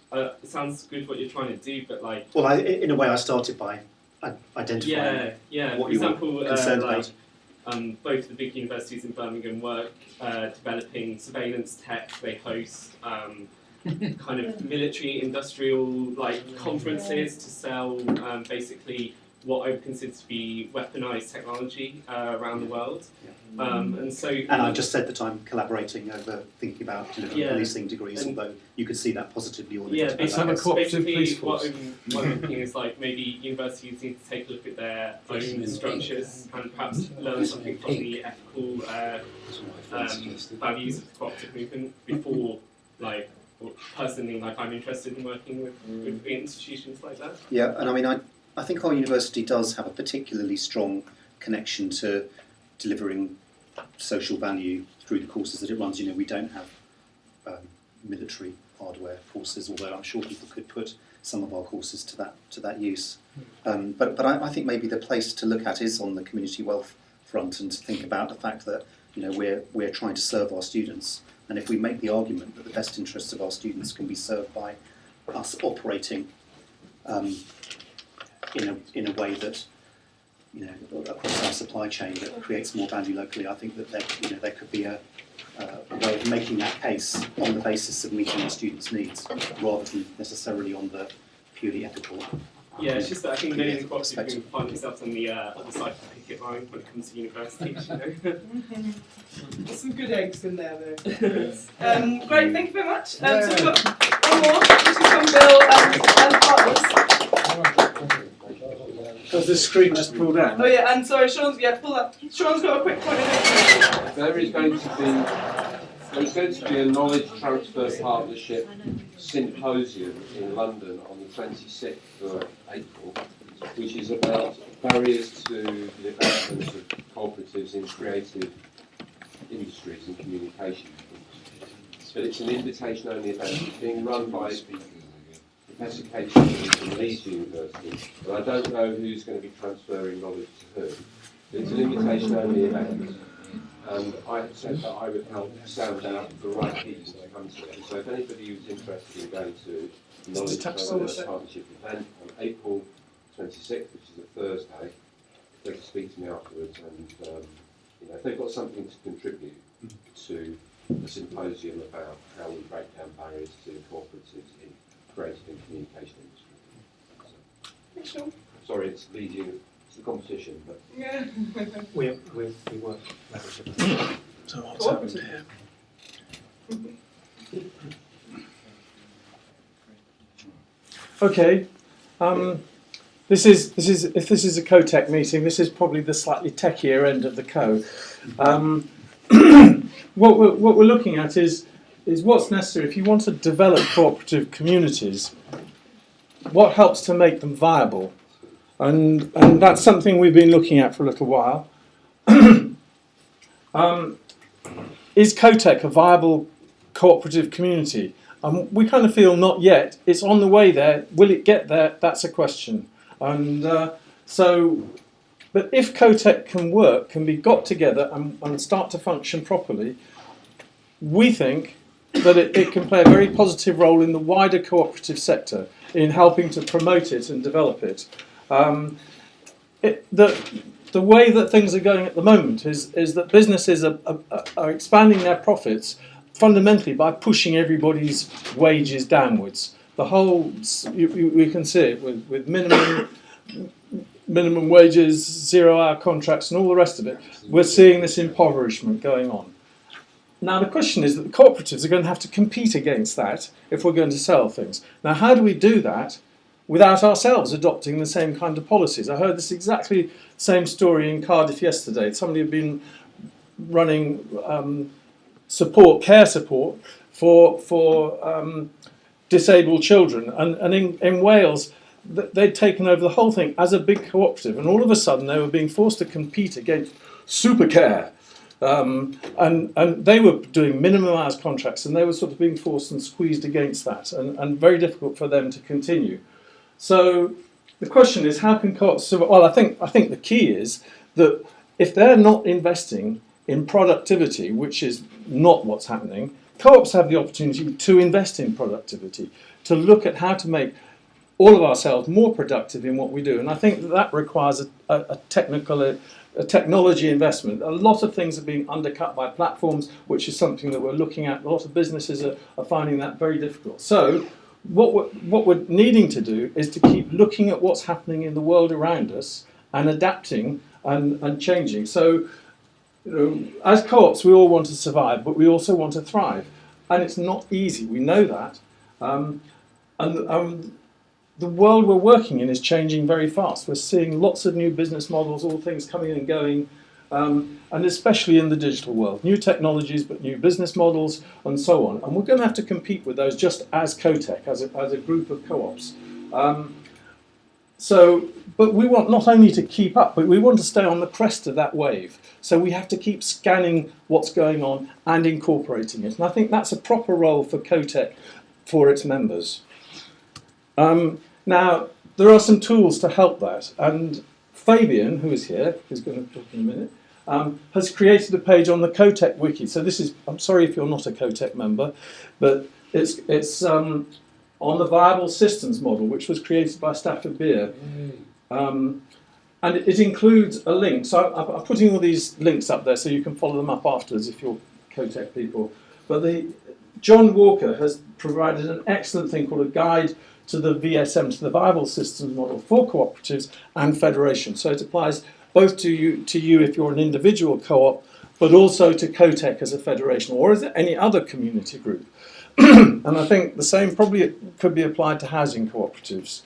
sounds good what you're trying to do, but
in a way, I started by identifying what you were concerned about.
Both the big universities in Birmingham work developing surveillance tech. They host kind of military industrial conferences to sell basically what I would consider to be weaponized technology around the world. And
I just said that I'm collaborating over thinking about policing degrees, although you could see that positively or negatively.
Basically what I'm thinking is maybe universities need to take a look at their own structures and perhaps learn something from the ethical values of the cooperative movement before personally I'm interested in working with institutions like that.
Yeah, and I think our university does have a particularly strong connection to delivering social value through the courses that it runs. We don't have military hardware courses, although I'm sure people could put some of our courses to that use. But I think maybe the place to look at is on the community wealth front, and to think about the fact that we're trying to serve our students, and if we make the argument that the best interests of our students can be served by us operating in a way that across our supply chain that creates more value locally, I think that there could be a way of making that case on the basis of meeting our students' needs, rather than necessarily on the purely ethical.
Yeah, it's just that I think many of the cooperatives can find themselves on the other side of the picket line when it comes to universities.
There's some good eggs in there, though. Great, thank you very much. So we've got one more, which is from Bill and partners.
Because the screen just pulled out.
Oh yeah, and sorry, Sean's Sean's got a quick point of view.
There is going to be a knowledge transfer partnership symposium in London on the 26th of April which is about barriers to the development of cooperatives in creative industries and communication. But it's an invitation-only event. It's being run by Professor Kate from Leeds University, and I don't know who's going to be transferring knowledge to who. It's an invitation-only event, and I have said that I would help sound out the right people to come to it. So if anybody who's interested in going to Knowledge Transfer Partnership event on April 26th, which is a Thursday, they can speak to me afterwards, and if they've got something to contribute to a symposium about how we break down barriers to cooperatives in creative and communication industry. So, sorry, it's leading. It's the competition, but
yeah.
we work collaboratively.
So what's happened here? Okay. This is if this is a CoTech meeting, this is probably the slightly techier end of the Co. What we're looking at is what's necessary if you want to develop cooperative communities. What helps to make them viable, and that's something we've been looking at for a little while. Is CoTech a viable cooperative community? We kind of feel not yet. It's on the way there. Will it get there? That's a question. And but if CoTech can be got together and start to function properly, we think that it can play a very positive role in the wider cooperative sector in helping to promote it and develop it. The way that things are going at the moment is that businesses are expanding their profits fundamentally by pushing everybody's wages downwards. The whole, we can see it with minimum wages, 0-hour contracts and all the rest of it. We're seeing this impoverishment going on. Now the question is that the cooperatives are going to have to compete against that if we're going to sell things. Now how do we do that without ourselves adopting the same kind of policies? I heard this exactly same story in Cardiff yesterday. Somebody had been running care support for disabled children, and in Wales they'd taken over the whole thing as a big cooperative, and all of a sudden they were being forced to compete against Supercare. And they were doing minimum hours contracts, and they were sort of being forced and squeezed against that, and very difficult for them to continue. So the question is, how can co-ops survive? Well, I think the key is that if they're not investing in productivity, which is not what's happening, co-ops have the opportunity to invest in productivity, to look at how to make all of ourselves more productive in what we do. And I think that requires a technology investment. A lot of things are being undercut by platforms, which is something that we're looking at. A lot of businesses are finding that very difficult. So what we're needing to do is to keep looking at what's happening in the world around us and adapting and changing. So as co-ops, we all want to survive, but we also want to thrive. And it's not easy, we know that. And the world we're working in is changing very fast. We're seeing lots of new business models, all things coming and going, and especially in the digital world. New technologies, but new business models, and so on. And we're going to have to compete with those just as CoTech, as a group of co-ops. But we want not only to keep up, but we want to stay on the crest of that wave. So we have to keep scanning what's going on and incorporating it. And I think that's a proper role for CoTech for its members. Now, there are some tools to help that. And Fabian, who is here, who's going to talk in a minute, has created a page on the CoTech wiki. So this is, I'm sorry if you're not a CoTech member, but it's on the viable systems model, which was created by Stafford Beer. And it includes a link. So I'm putting all these links up there so you can follow them up afterwards if you're CoTech people. But John Walker has provided an excellent thing called a guide to the VSM, to the viable systems model for cooperatives and federations. So it applies both to you if you're an individual co-op, but also to CoTech as a federation or as any other community group. And I think the same probably could be applied to housing cooperatives.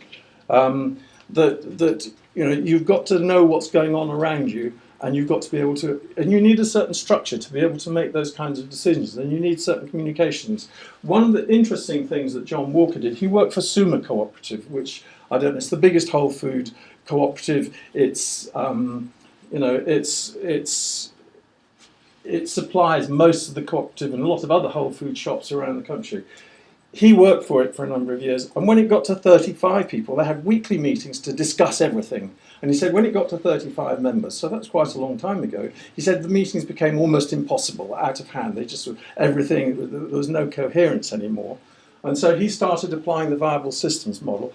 That you've got to know what's going on around you, and you've got to be able to, and you need a certain structure to be able to make those kinds of decisions, and you need certain communications. One of the interesting things that John Walker did, he worked for Suma Cooperative, which, I don't know, it's the biggest whole food cooperative. It's it supplies most of the cooperative and a lot of other whole food shops around the country. He worked for it for a number of years, and when it got to 35 people, they had weekly meetings to discuss everything. And he said when it got to 35 members, so that's quite a long time ago, he said the meetings became almost impossible, out of hand. They just, everything, there was no coherence anymore. And so he started applying the viable systems model,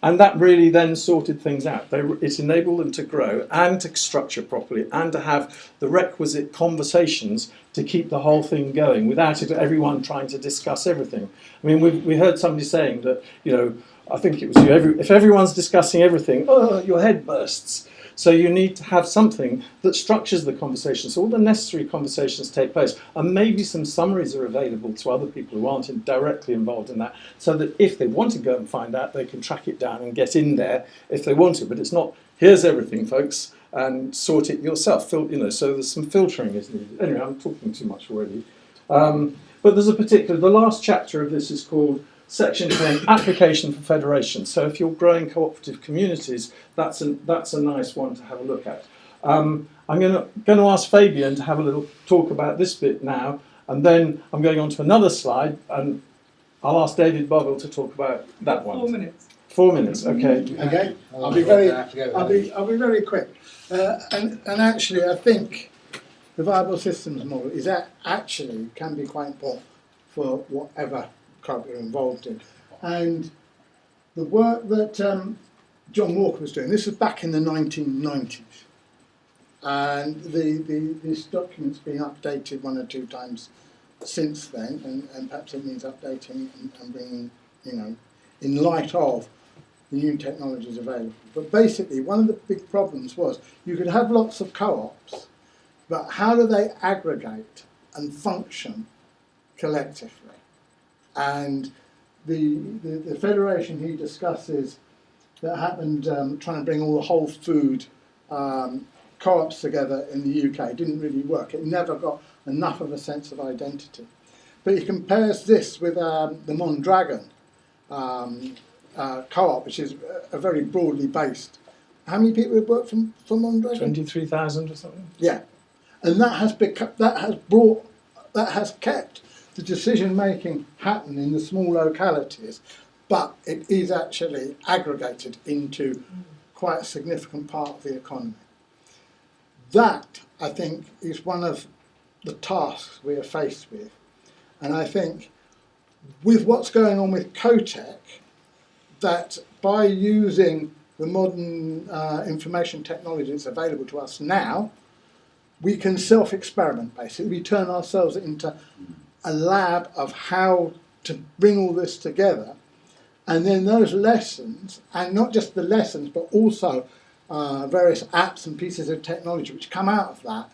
and that really then sorted things out. It enabled them to grow and to structure properly and to have the requisite conversations to keep the whole thing going without everyone trying to discuss everything. I mean, we heard somebody saying that, you know, I think it was you, if everyone's discussing everything, oh, your head bursts. So you need to have something that structures the conversation, so all the necessary conversations take place, and maybe some summaries are available to other people who aren't directly involved in that, so that if they want to go and find out, they can track it down and get in there if they want to. But it's not, here's everything, folks, and sort it yourself. So there's some filtering is needed. Anyway, I'm talking too much already. But there's the last chapter of this is called Section 10, Application for Federation. So if you're growing cooperative communities, that's a nice one to have a look at. I'm going to ask Fabian to have a little talk about this bit now, and then I'm going on to another slide, and I'll ask David Bogle to talk about that one.
4 minutes.
4 minutes, okay.
Okay, I'll be very quick. And actually, I think the viable systems model is actually can be quite important for whatever club you're involved in. And the work that John Walker was doing, this was back in the 1990s, and this document's been updated 1 or 2 times since then, and perhaps it needs updating and bringing, you know, in light of the new technologies available. But basically, one of the big problems was you could have lots of co-ops, but how do they aggregate and function collectively? And the federation he discusses that happened trying to bring all the whole food co-ops together in the UK didn't really work. It never got enough of a sense of identity. But he compares this with the Mondragon co-op, which is a very broadly based. How many people have worked for Mondragon?
23,000 or something.
Yeah, and that has kept the decision making happen in the small localities, but it is actually aggregated into quite a significant part of the economy. That, I think, is one of the tasks we are faced with. And I think with what's going on with CoTech, that by using the modern information technology that's available to us now, we can self-experiment, basically. We turn ourselves into a lab of how to bring all this together, and then those lessons, and not just the lessons, but also various apps and pieces of technology which come out of that,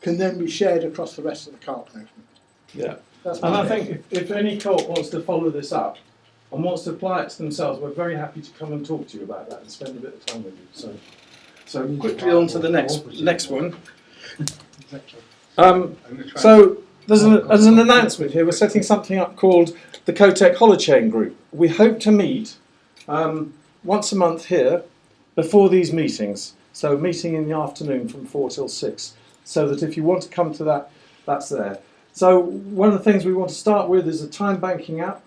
can then be shared across the rest of the co-op movement.
Yeah, and I think if any co-op wants to follow this up and wants to apply it to themselves, we're very happy to come and talk to you about that and spend a bit of time with you. So quickly on to the next one. So there's an announcement here. We're setting something up called the CoTech Holochain Group. We hope to meet once a month here before these meetings. So meeting in the afternoon from 4 till 6. So that if you want to come to that, that's there. So one of the things we want to start with is a time banking app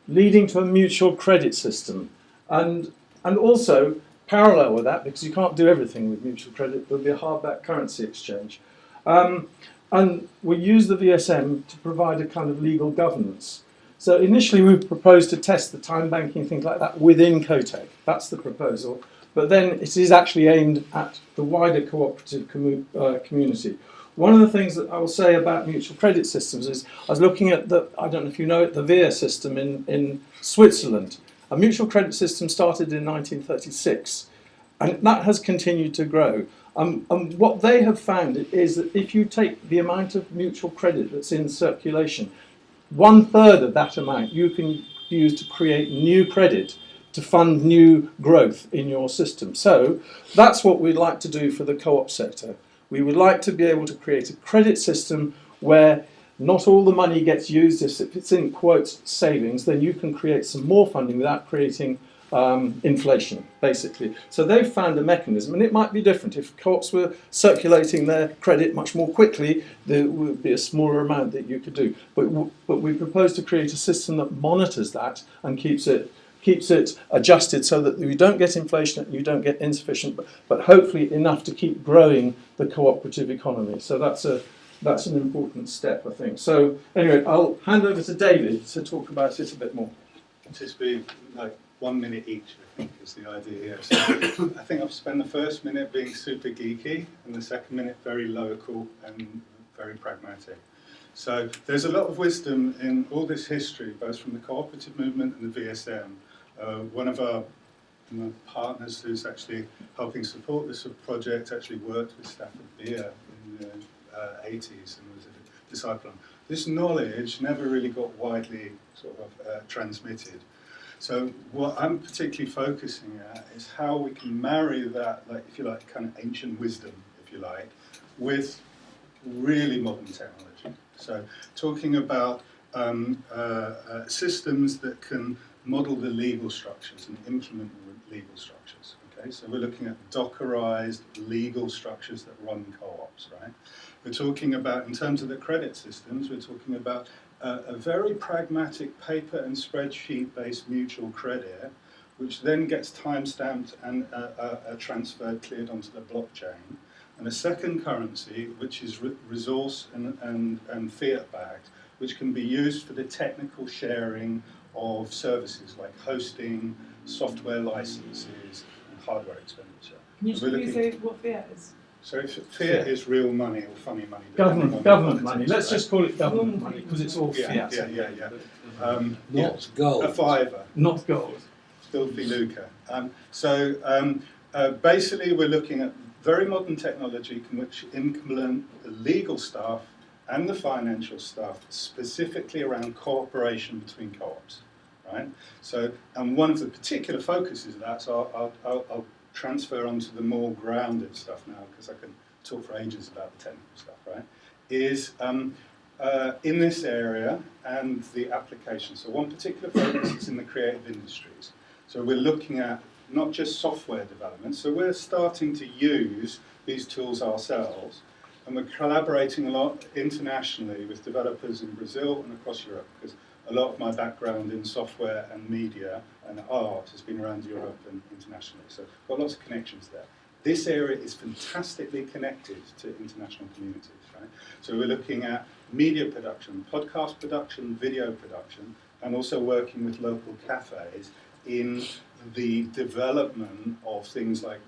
leading to a mutual credit system. And also parallel with that, because you can't do everything with mutual credit, there'll be a hardback currency exchange. And we use the VSM to provide a kind of legal governance. So initially we proposed to test the time banking, things like that, within CoTech. That's the proposal. But then it is actually aimed at the wider cooperative community. One of the things that I will say about mutual credit systems is, I was looking at I don't know if you know it, the VIA system in Switzerland. A mutual credit system started in 1936, and that has continued to grow. And what they have found is that if you take the amount of mutual credit that's in circulation, 1/3 of that amount you can use to create new credit to fund new growth in your system. So that's what we'd like to do for the co-op sector. We would like to be able to create a credit system where not all the money gets used. If it's in quotes savings, then you can create some more funding without creating inflation, basically. So they've found a mechanism, and it might be different. If co-ops were circulating their credit much more quickly, there would be a smaller amount that you could do. But we propose to create a system that monitors that and keeps it adjusted so that you don't get inflation, you don't get insufficient, but hopefully enough to keep growing the cooperative economy. So that's an important step, I think. So anyway, I'll hand over to David to talk about it a bit more.
Just be like 1 minute each, I think, is the idea here. So I think I've spent the first minute being super geeky and the second minute very local and very pragmatic. So there's a lot of wisdom in all this history, both from the cooperative movement and the VSM. One of our partners who's actually helping support this project actually worked with Stafford Beer in the 80s and was a disciple. This knowledge never really got widely sort of transmitted. So what I'm particularly focusing at is how we can marry that, like, if you like, kind of ancient wisdom, if you like, with really modern technology. So talking about systems that can model the legal structures and implement the legal structures. Okay, so we're looking at Dockerized legal structures that run co-ops, right? We're talking about, in terms of the credit systems, we're talking about a very pragmatic paper and spreadsheet-based mutual credit, which then gets time-stamped and transferred, cleared onto the blockchain. And a second currency, which is resource and fiat-backed, which can be used for the technical sharing of services like hosting, software licenses, and hardware expenditure.
Can you say what fiat is?
So fiat is real money or funny money.
Government money. Let's just call it government money because it's all fiat.
Not gold.
A fiver.
Not gold.
Filthy lucre. Basically, we're looking at very modern technology which implement the legal stuff and the financial stuff specifically around cooperation between co-ops, right? So, and one of the particular focuses of that, so I'll transfer onto the more grounded stuff now because I can talk for ages about the technical stuff, right? Is in this area and the application. So one particular focus is in the creative industries. So we're looking at not just software development, so we're starting to use these tools ourselves, and we're collaborating a lot internationally with developers in Brazil and across Europe, because a lot of my background in software and media and art has been around Europe and internationally, so I've got lots of connections there. This area is fantastically connected to international communities, right? So we're looking at media production, podcast production, video production, and also working with local cafes in the development of things like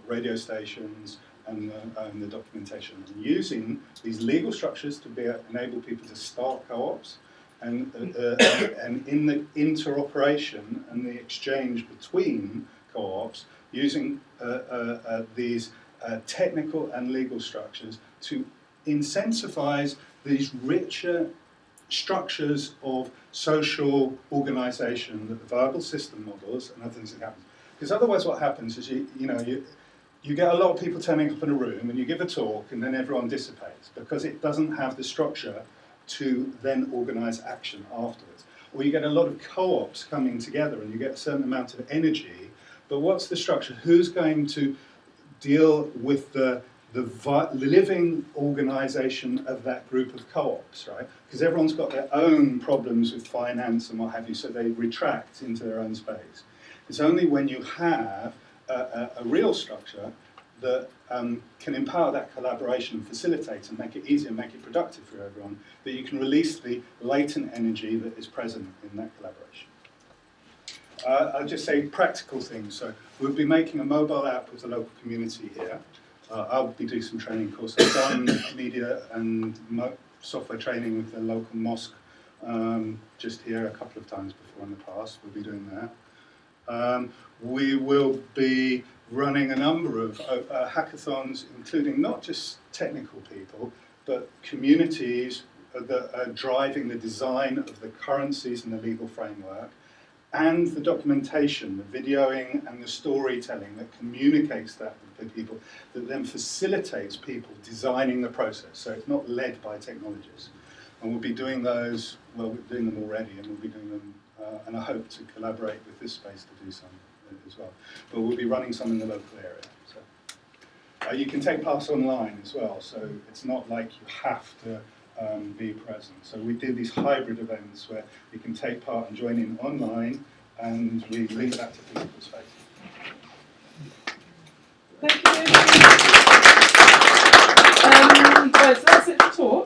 radio stations and the documentation, and using these legal structures to enable people to start co-ops, and in the interoperation and the exchange between co-ops, using these technical and legal structures to incentivize these richer structures of social organisation that the viable system models and other things that happen. Because otherwise what happens is you get a lot of people turning up in a room and you give a talk and then everyone dissipates because it doesn't have the structure to then organise action afterwards. Or you get a lot of co-ops coming together and you get a certain amount of energy, but what's the structure? Who's going to deal with the living organisation of that group of co-ops, right? Because everyone's got their own problems with finance and what have you, so they retract into their own space. It's only when you have a real structure that can empower that collaboration and facilitate and make it easier and make it productive for everyone, that you can release the latent energy that is present in that collaboration. I'll just say practical things. So we'll be making a mobile app with the local community here. I'll be doing some training course. I've done media and software training with the local mosque just here a couple of times before in the past. We'll be doing that. We will be running a number of hackathons, including not just technical people, but communities that are driving the design of the currencies and the legal framework, and the documentation, the videoing and the storytelling that communicates that with people, that then facilitates people designing the process. So it's not led by technologists. And we'll be doing those, well, we're doing them already, and we'll be doing them and I hope to collaborate with this space to do some as well. But we'll be running some in the local area. So you can take part online as well, so it's not like you have to be present. So we do these hybrid events where you can take part and join in online, and we link that to physical space.
Thank you. Right, so that's it for talk.